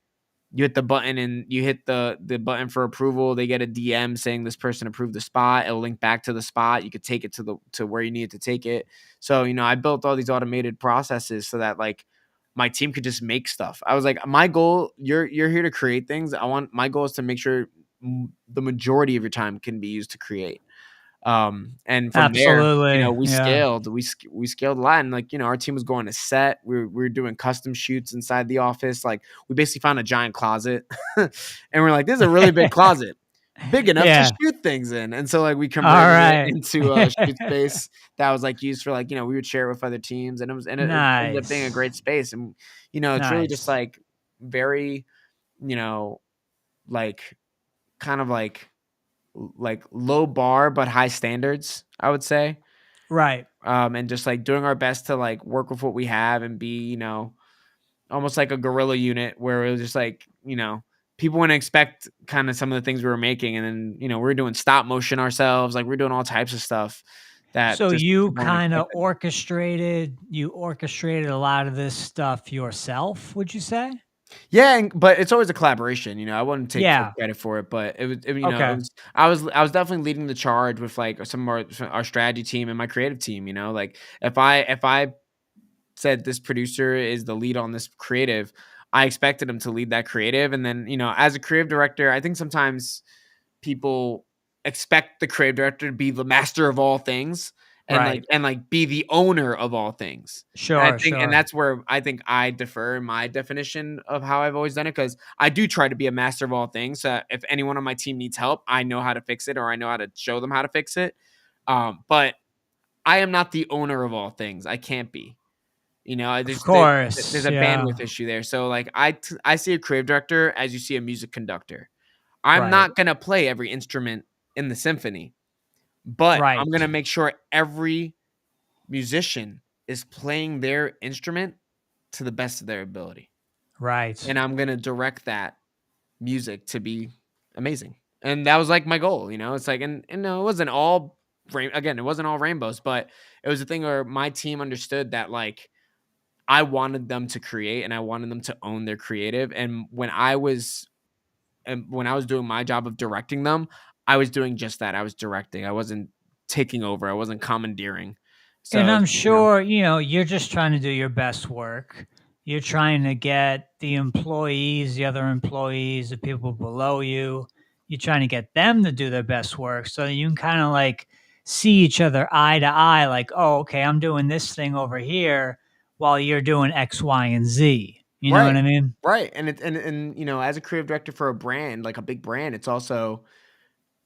you hit the button and you hit the button for approval. They get a DM saying this person approved the spot. It'll link back to the spot. You could take it to where you needed to take it. So, I built all these automated processes so that like my team could just make stuff. I was like, my goal, you're here to create things. My goal is to make sure the majority of your time can be used to create. And from there, Absolutely. we Yeah. scaled, we scaled a lot. And like, our team was going to set, we were doing custom shoots inside the office. Like we basically found a giant closet and we're like, this is a really big closet, big enough to Yeah. shoot things in. And so like we All converted it right. into a shoot space that was like used for like, we would share it with other teams and it ended up being a Nice. great space. And, it's really just Nice. like very, you know, like kind of like low bar but high standards, I would say. Right. And just like doing our best to like work with what we have and be, almost like a guerrilla unit where it was just like, people wouldn't expect kind of some of the things we were making. And then, we were doing stop motion ourselves. Like we're doing all types of stuff that So just you people weren't kind of expecting. orchestrated a lot of this stuff yourself, would you say? Yeah, but it's always a collaboration. I wouldn't take full Yeah. credit for it, but it Okay. was. I was definitely leading the charge with like some of our strategy team and my creative team. Like if I said this producer is the lead on this creative, I expected him to lead that creative. And then, as a creative director, I think sometimes people expect the creative director to be the master of all things Right. and like be the owner of all things. Sure, And sure. that's where I think I defer in my definition of how I've always done it, because I do try to be a master of all things. So if anyone on my team needs help, I know how to fix it or I know how to show them how to fix it. But I am not the owner of all things. I can't be. Of There's course. a Yeah. bandwidth issue there. So like I see a creative director as you see a music conductor. I'm Right. not gonna play every instrument in the symphony, but I'm Right. gonna make sure every musician is playing their instrument to the best of their ability, Right. and I'm gonna direct that music to be amazing. And that was like my goal. It's like, and no, it wasn't all again, it wasn't all rainbows, but it was a thing where my team understood that like I wanted them to create and I wanted them to own their creative. And when I was doing my job of directing them, I was doing just that. I was directing. I wasn't taking over. I wasn't commandeering. And So, I'm sure, you're just trying to do your best work. You're trying to get the employees, the other employees, the people below you, you're trying to get them to do their best work so that you can kind of like see each other eye to eye, like, oh, okay, I'm doing this thing over here while you're doing X, Y, and Z. You know what right, I mean? right. And as a creative director for a brand, like a big brand, it's also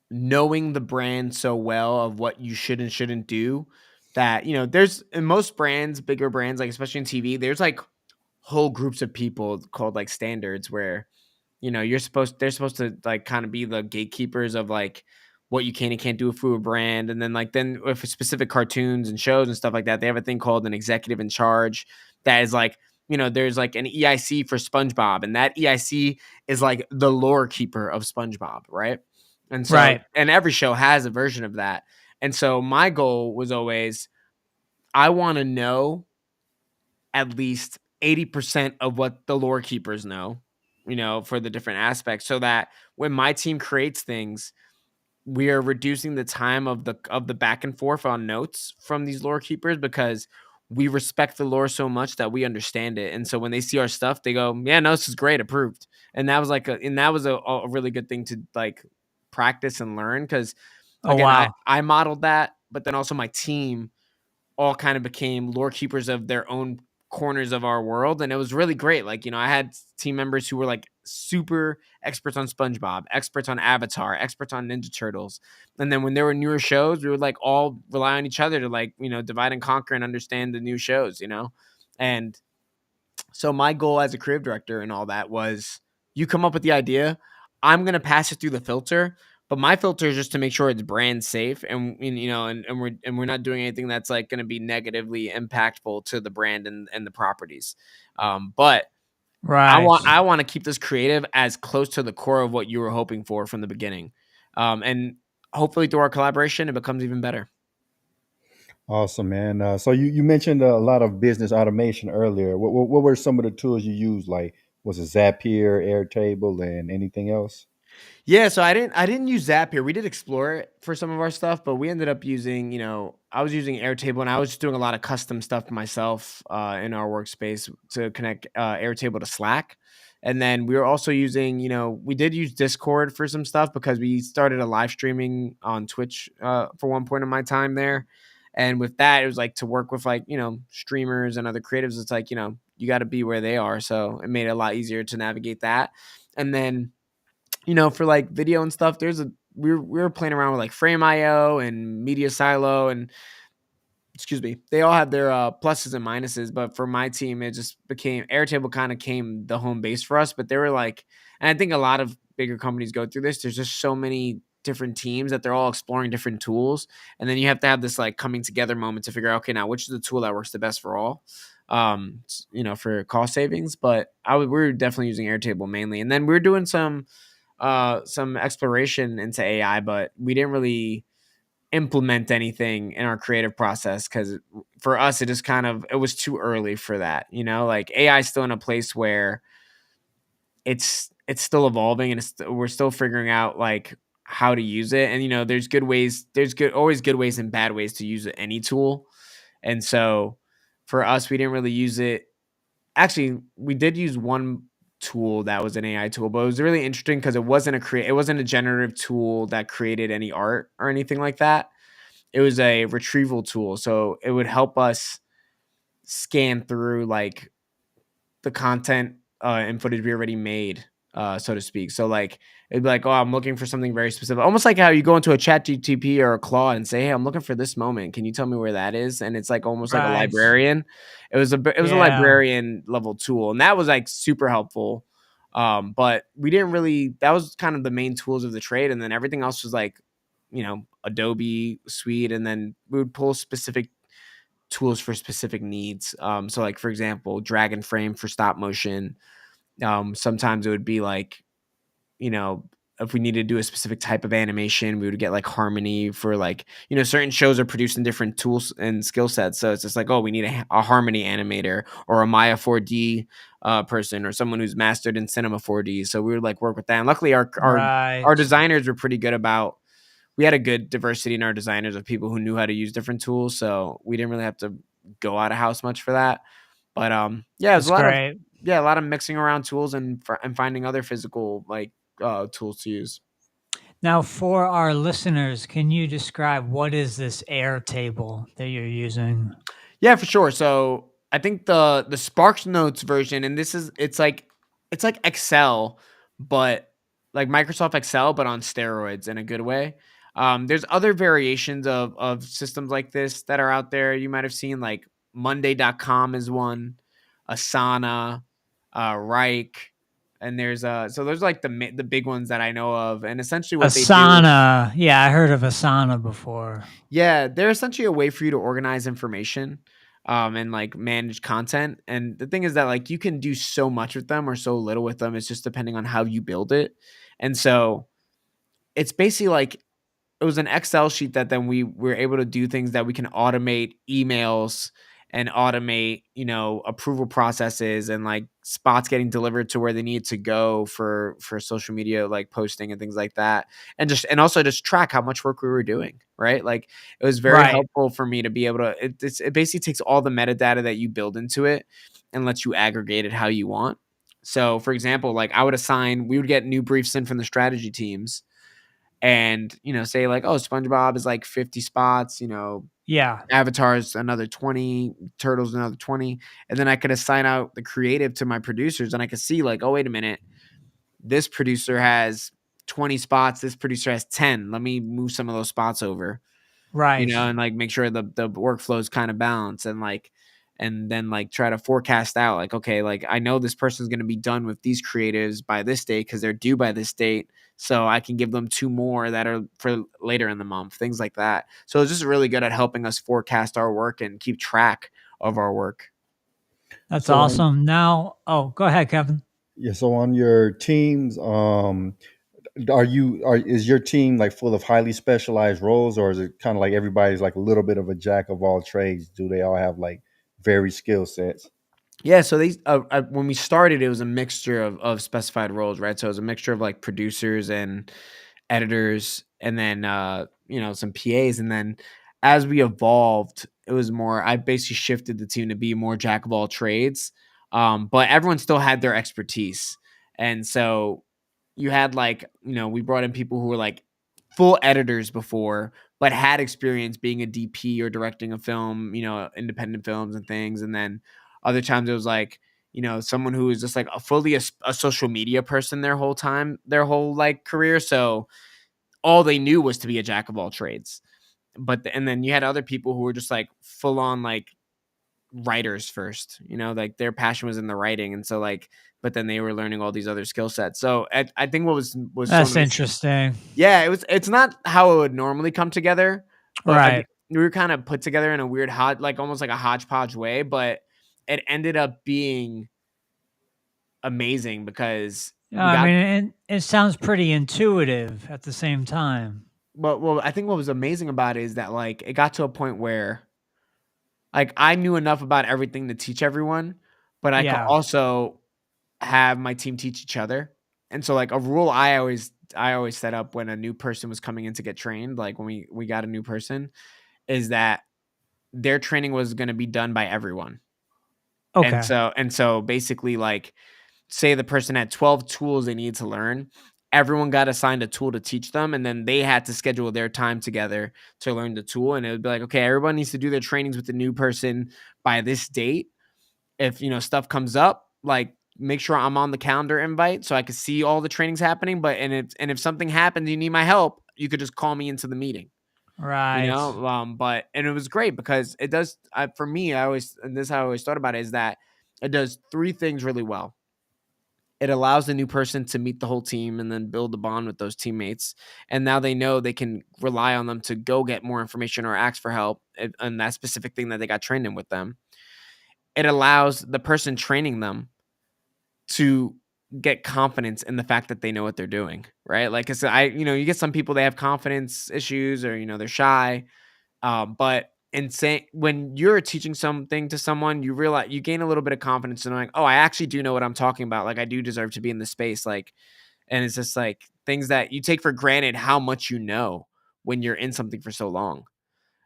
knowing the brand so well of what you should and shouldn't do, that there's in most brands, bigger brands, like especially in TV, there's like whole groups of people called like standards where they're supposed to like kind of be the gatekeepers of like what you can and can't do through a brand. And then with specific cartoons and shows and stuff like that, they have a thing called an executive in charge that is like, there's like an EIC for SpongeBob, and that EIC is like the lore keeper of SpongeBob, right? And so, Right. and every show has a version of that. And so my goal was always, I want to know at least 80% of what the lore keepers know, for the different aspects, so that when my team creates things, we are reducing the time of the back and forth on notes from these lore keepers, because we respect the lore so much that we understand it. And so when they see our stuff, they go, yeah, no, this is great, approved. And that was like a really good thing to like practice and learn, because Oh, again, I wow. I modeled that, but then also my team all kind of became lore keepers of their own corners of our world. And it was really great. Like, I had team members who were like super experts on SpongeBob, experts on Avatar, experts on Ninja Turtles. And then when there were newer shows, we would like all rely on each other to like, divide and conquer and understand the new shows. And so my goal as a creative director and all that was, you come up with the idea, I'm gonna pass it through the filter, but my filter is just to make sure it's brand safe, and we're not doing anything that's like gonna be negatively impactful to the brand and the properties. But Right. I want to keep this creative as close to the core of what you were hoping for from the beginning, and hopefully through our collaboration it becomes even better. Awesome, man. So you mentioned a lot of business automation earlier. What were some of the tools you used, like Was it Zapier, Airtable, and anything else? Yeah, so I didn't use Zapier. We did explore it for some of our stuff, but we ended up using, I was using Airtable and I was just doing a lot of custom stuff myself in our workspace to connect Airtable to Slack. And then we were also using, we did use Discord for some stuff because we started a live streaming on Twitch for one point in my time there. And with that, it was like to work with like, streamers and other creatives. It's like, you got to be where they are. So it made it a lot easier to navigate that. And then for like video and stuff, we were playing around with like Frame.io and Media Silo and excuse me, they all have their pluses and minuses. But for my team, it just became Airtable kind of came the home base for us. But they were like, and I think a lot of bigger companies go through this. There's just so many different teams that they're all exploring different tools, and then you have to have this like coming together moment to figure out, okay, now which is the tool that works the best for all. For cost savings. But we were definitely using Airtable mainly, and then we are doing some exploration into AI, but we didn't really implement anything in our creative process because for us it just it was too early for that. Like AI is still in a place where it's still evolving and we're still figuring out like how to use it. And there's good ways, always good ways and bad ways to use any tool. And so for us, we didn't really use it. Actually, we did use one tool that was an AI tool, but it was really interesting because it wasn't a generative tool that created any art or anything like that. It was a retrieval tool, so it would help us scan through like the content and footage we already made, so to speak. So like it'd be like, oh, I'm looking for something very specific, almost like how you go into a Chat GTP or a Claw and say, hey, I'm looking for this moment. Can you tell me where that is? And it's like almost like a Right. librarian. It was a Yeah. librarian level tool, and that was like super helpful. But we didn't really. That was kind of the main tools of the trade, and then everything else was like, Adobe Suite, and then we would pull specific tools for specific needs. So like for example, drag and frame for stop motion. Sometimes it would be like, you know, if we needed to do a specific type of animation, we would get like Harmony for like, certain shows are produced in different tools and skill sets. So it's just like, oh, we need a Harmony animator or a Maya 4D person or someone who's mastered in Cinema 4D. So we would like work with that. And luckily our Right. designers were pretty good about, we had a good diversity in our designers of people who knew how to use different tools. So we didn't really have to go out of house much for that. But yeah, it was That's great. a lot of mixing around tools and finding other physical like tools to use. Now, for our listeners, can you describe what is this Airtable that you're using? Yeah, for sure. So I think the Sparks Notes version, and it's like Excel, but like Microsoft Excel, but on steroids in a good way. There's other variations of systems like this that are out there. You might have seen like Monday.com is one, Asana, Reich, and there's like the big ones that I know of. And essentially what they do, Asana. Yeah, I heard of Asana before. yeah, they're essentially a way for you to organize information, and like manage content. And the thing is that like you can do so much with them or so little with them. It's just depending on how you build it. And so it's basically like it was an Excel sheet that then we were able to do things that we can automate emails and automate, approval processes and like spots getting delivered to where they need to go for social media like posting and things like that. And also just track how much work we were doing, right? Like it was very Right. helpful for me to be able to it basically takes all the metadata that you build into it and lets you aggregate it how you want. So for example, like we would get new briefs in from the strategy teams and say like, oh, SpongeBob is like 50 spots, Yeah. Avatar's another 20, Turtles another 20, and then I could assign out the creative to my producers and I could see like, oh, wait a minute, this producer has 20 spots, this producer has 10, let me move some of those spots over, Right. and like make sure the workflow is kind of balanced and then like try to forecast out like, okay, like I know this person's going to be done with these creatives by this date because they're due by this date, so I can give them two more that are for later in the month, things like that. So it's just really good at helping us forecast our work and keep track of our work. That's So on, awesome. Now, oh, go ahead, Kevin. yeah, so on your teams, is your team like full of highly specialized roles, or is it kind of like everybody's like a little bit of a jack of all trades? Do they all have like varied skill sets? Yeah, so they when we started, it was a mixture of specified roles, right? So it was a mixture of like producers and editors, and then some PAs, and then as we evolved, it was more. I basically shifted the team to be more jack of all trades, but everyone still had their expertise, and so you had like we brought in people who were like full editors before, but had experience being a DP or directing a film, independent films and things, and then other times it was like, someone who was just like a fully a social media person their whole time, their whole like career. So all they knew was to be a jack of all trades. And then you had other people who were just like full on like writers first, like their passion was in the writing. And so like, but then they were learning all these other skill sets. So I think what was so That's nice. interesting. Yeah, it's not how it would normally come together, but Right. we were kind of put together in a weird like almost like a hodgepodge way, but it ended up being amazing because we I got mean, it sounds pretty intuitive at the same time. well, I think what was amazing about it is that like it got to a point where like I knew enough about everything to teach everyone, but I could Yeah. also have my team teach each other. And so like a rule I always set up when a new person was coming in to get trained, like when we got a new person, is that their training was going to be done by everyone. And Okay. so basically like say the person had 12 tools they needed to learn, everyone got assigned a tool to teach them, and then they had to schedule their time together to learn the tool. And it would be like, okay, everyone needs to do their trainings with the new person by this date. If stuff comes up, like make sure I'm on the calendar invite so I can see all the trainings happening. But and if something happens, you need my help, you could just call me into the meeting. Right. But and it was great because it does. For me, I always and this is how I always thought about it is that it does three things really well. It allows the new person to meet the whole team and then build a bond with those teammates. And now they know they can rely on them to go get more information or ask for help on that specific thing that they got trained in with them. It allows the person training them to get confidence in the fact that they know what they're doing, right? Like I said, you get some people, they have confidence issues or, they're shy. But in saying when you're teaching something to someone, you realize you gain a little bit of confidence and like, oh, I actually do know what I'm talking about. Like I do deserve to be in this space. Like, and it's just like things that you take for granted how much you know when you're in something for so long.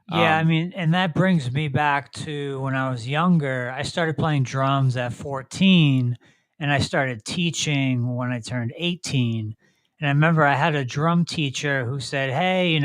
Yeah, I Um, mean, and that brings me back to when I was younger. I started playing drums at 14 and I started teaching when I turned 18. And I remember I had a drum teacher who said, "Hey,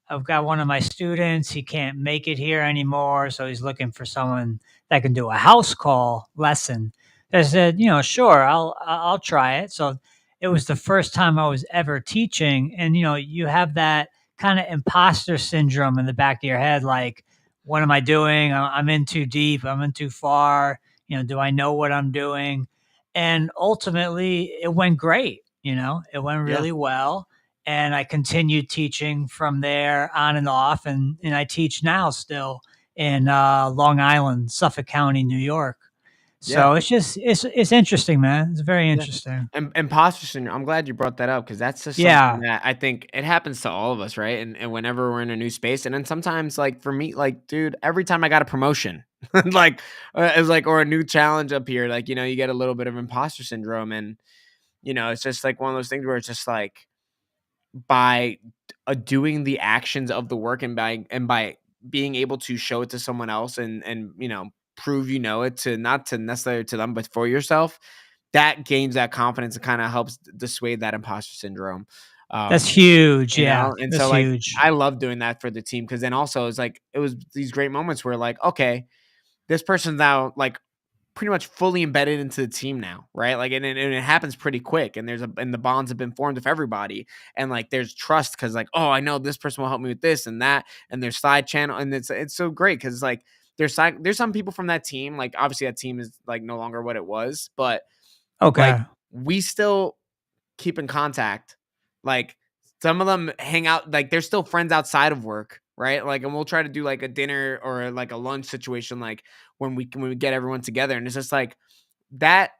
I've got one of my students, he can't make it here anymore, so he's looking for someone that can do a house call lesson." I said, "Sure, I'll try it." So it was the first time I was ever teaching, and you have that kind of imposter syndrome in the back of your head, like, what am I doing? I'm in too deep, I'm in too far. Do I know what I'm doing? And ultimately it went great. It went yeah, really well, and I continued teaching from there on and off, and I teach now still in Long Island, Suffolk County, New York. yeah. So it's interesting, man. It's very Yeah. interesting. And imposter syndrome, I'm glad you brought that up because that's just something Yeah. that I think it happens to all of us, right? And whenever we're in a new space, and then sometimes, like for me, like dude, every time I got a promotion, like it was like or a new challenge up here, like you get a little bit of imposter syndrome, and it's just like one of those things where it's just like by doing the actions of the work and by being able to show it to someone else and prove it to not to necessarily to them but for yourself, that gains that confidence and kind of helps dissuade that imposter syndrome. That's um huge. Yeah. and That's so like huge. I love doing that for the team because then also it's like it was these great moments where like okay, this person's now like pretty much fully embedded into the team now, right? Like, and it happens pretty quick, and and the bonds have been formed with everybody, and like there's trust because like, oh, I know this person will help me with this and that, and there's side channel, and it's so great because like there's some people from that team, like obviously that team is like no longer what it was, but like Okay. we still keep in contact. Like some of them hang out, like they're still friends outside of work, right? Like, and we'll try to do like a dinner or like a lunch situation, like when we get everyone together, and it's just like that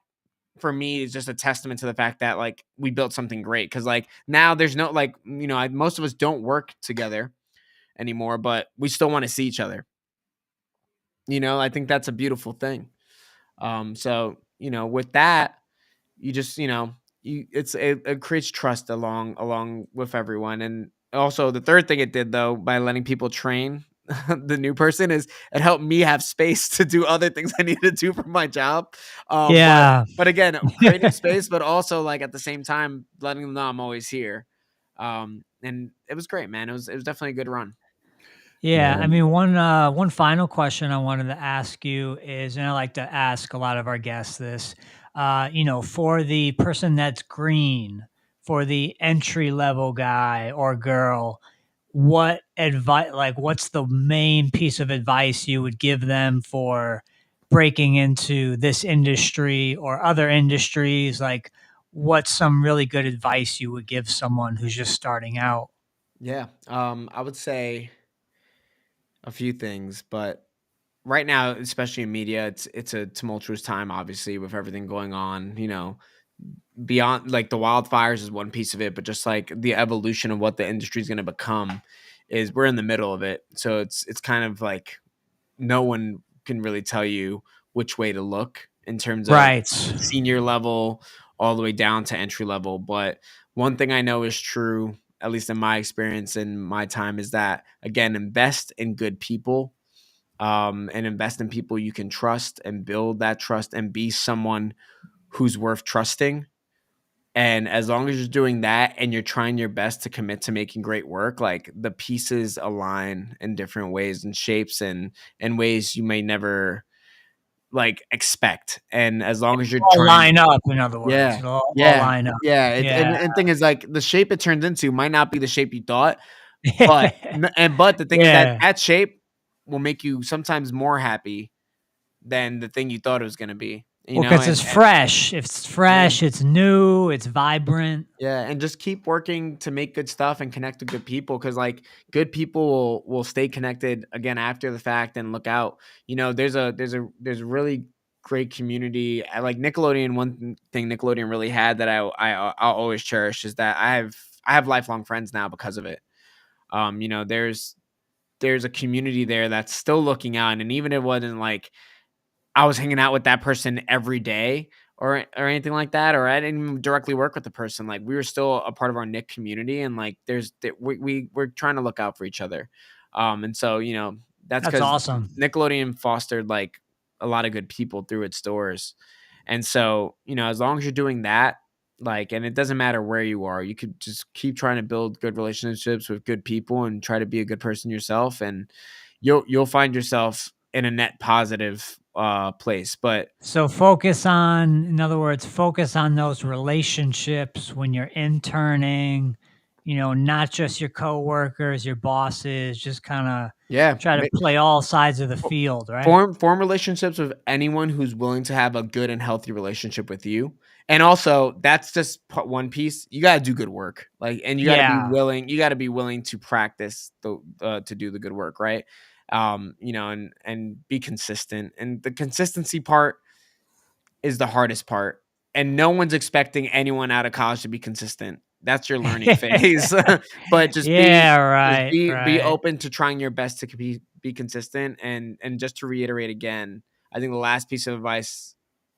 for me is just a testament to the fact that like we built something great because like now there's no like most of us don't work together anymore, but we still want to see each other. I think that's a beautiful thing. So with that, you just it creates trust along with everyone. And also the third thing it did, though, by letting people train the new person, is it helped me have space to do other things I need to do for my job. But Yeah. again, creating space, but also like at the same time letting them know I'm always here. And it was great, man. It was definitely a good run. Yeah, I Man, mean, one final question I wanted to ask you is, and I like to ask a lot of our guests this, for the person that's green, for the entry level guy or girl, what advice, like, what's the main piece of advice you would give them for breaking into this industry or other industries? Like, what's some really good advice you would give someone who's just starting out? Yeah. I would say a few things, but right now, especially in media, it's a tumultuous time, obviously, with everything going on. Beyond like the wildfires is one piece of it, but just like the evolution of what the industry is going to become, is we're in the middle of it. So it's kind of like no one can really tell you which way to look in terms of Right. senior level all the way down to entry level. But one thing I know is true, at least in my experience and my time, is that, again, invest in good people, and invest in people you can trust, and build that trust and be someone who's worth trusting. And as long as you're doing that and you're trying your best to commit to making great work, like the pieces align in different ways and shapes and ways you may never like expect. And as long as you're All trying, line up, in other words. yeah, It'll all yeah, line up. yeah. Yeah. And thing is, like, the shape it turns into might not be the shape you thought, but the thing is that Yeah. that shape will make you sometimes more happy than the thing you thought it was gonna be, Well, because it's and fresh. If it's yeah. fresh, it's new, it's vibrant. Yeah, and just keep working to make good stuff and connect with good people, because like good people will stay connected again after the fact and look out. There's a really great community. I like Nickelodeon. One thing Nickelodeon really had that I'll always cherish is that I have lifelong friends now because of it. There's a community there that's still looking out, and even if it wasn't like I was hanging out with that person every day or anything like that, or I didn't even directly work with the person. Like, we were still a part of our Nick community, and like we're trying to look out for each other. And so that's That's because awesome. Nickelodeon fostered like a lot of good people through its doors. And so as long as you're doing that, like, and it doesn't matter where you are, you could just keep trying to build good relationships with good people and try to be a good person yourself, and you'll find yourself in a net positive place. But So focus on, in other words, focus on those relationships when you're interning, not just your coworkers, your bosses, just kind of yeah, try to play all sides of the field, right? form relationships with anyone who's willing to have a good and healthy relationship with you. And also, that's just one piece. You got to do good work, like, and you got to be Yeah. willing. You got to be willing to practice to do the good work, right? And be consistent. And the consistency part is the hardest part. And no one's expecting anyone out of college to be consistent. That's your learning phase. But just be Yeah, just right, be right. open to trying your best to be consistent. And just to reiterate again, I think the last piece of advice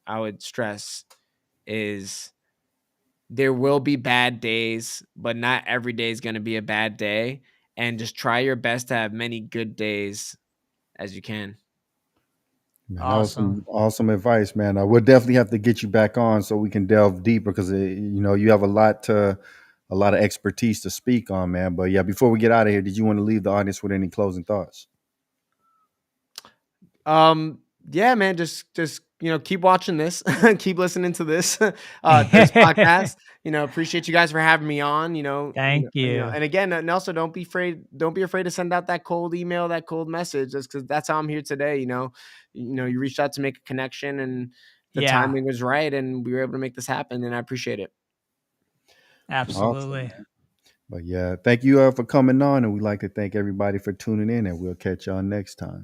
I would stress is there will be bad days, but not every day is going to be a bad day. And just try your best to have many good days as you can. man, that was Awesome. some awesome advice, man. I would definitely have to get you back on so we can delve deeper because you have a lot of expertise to speak on, man. But yeah, before we get out of here, did you want to leave the audience with any closing thoughts? Um, yeah, man, just keep watching this, keep listening to this, this podcast. Appreciate you guys for having me on. Thank you. And again, and also don't be afraid to send out that cold email, that cold message, just because that's how I'm here today. You reached out to make a connection, and the Yeah, timing was right, and we were able to make this happen, and I appreciate it. Awesome, absolutely. man. But yeah, thank you for coming on, and we'd like to thank everybody for tuning in, and we'll catch y'all next time.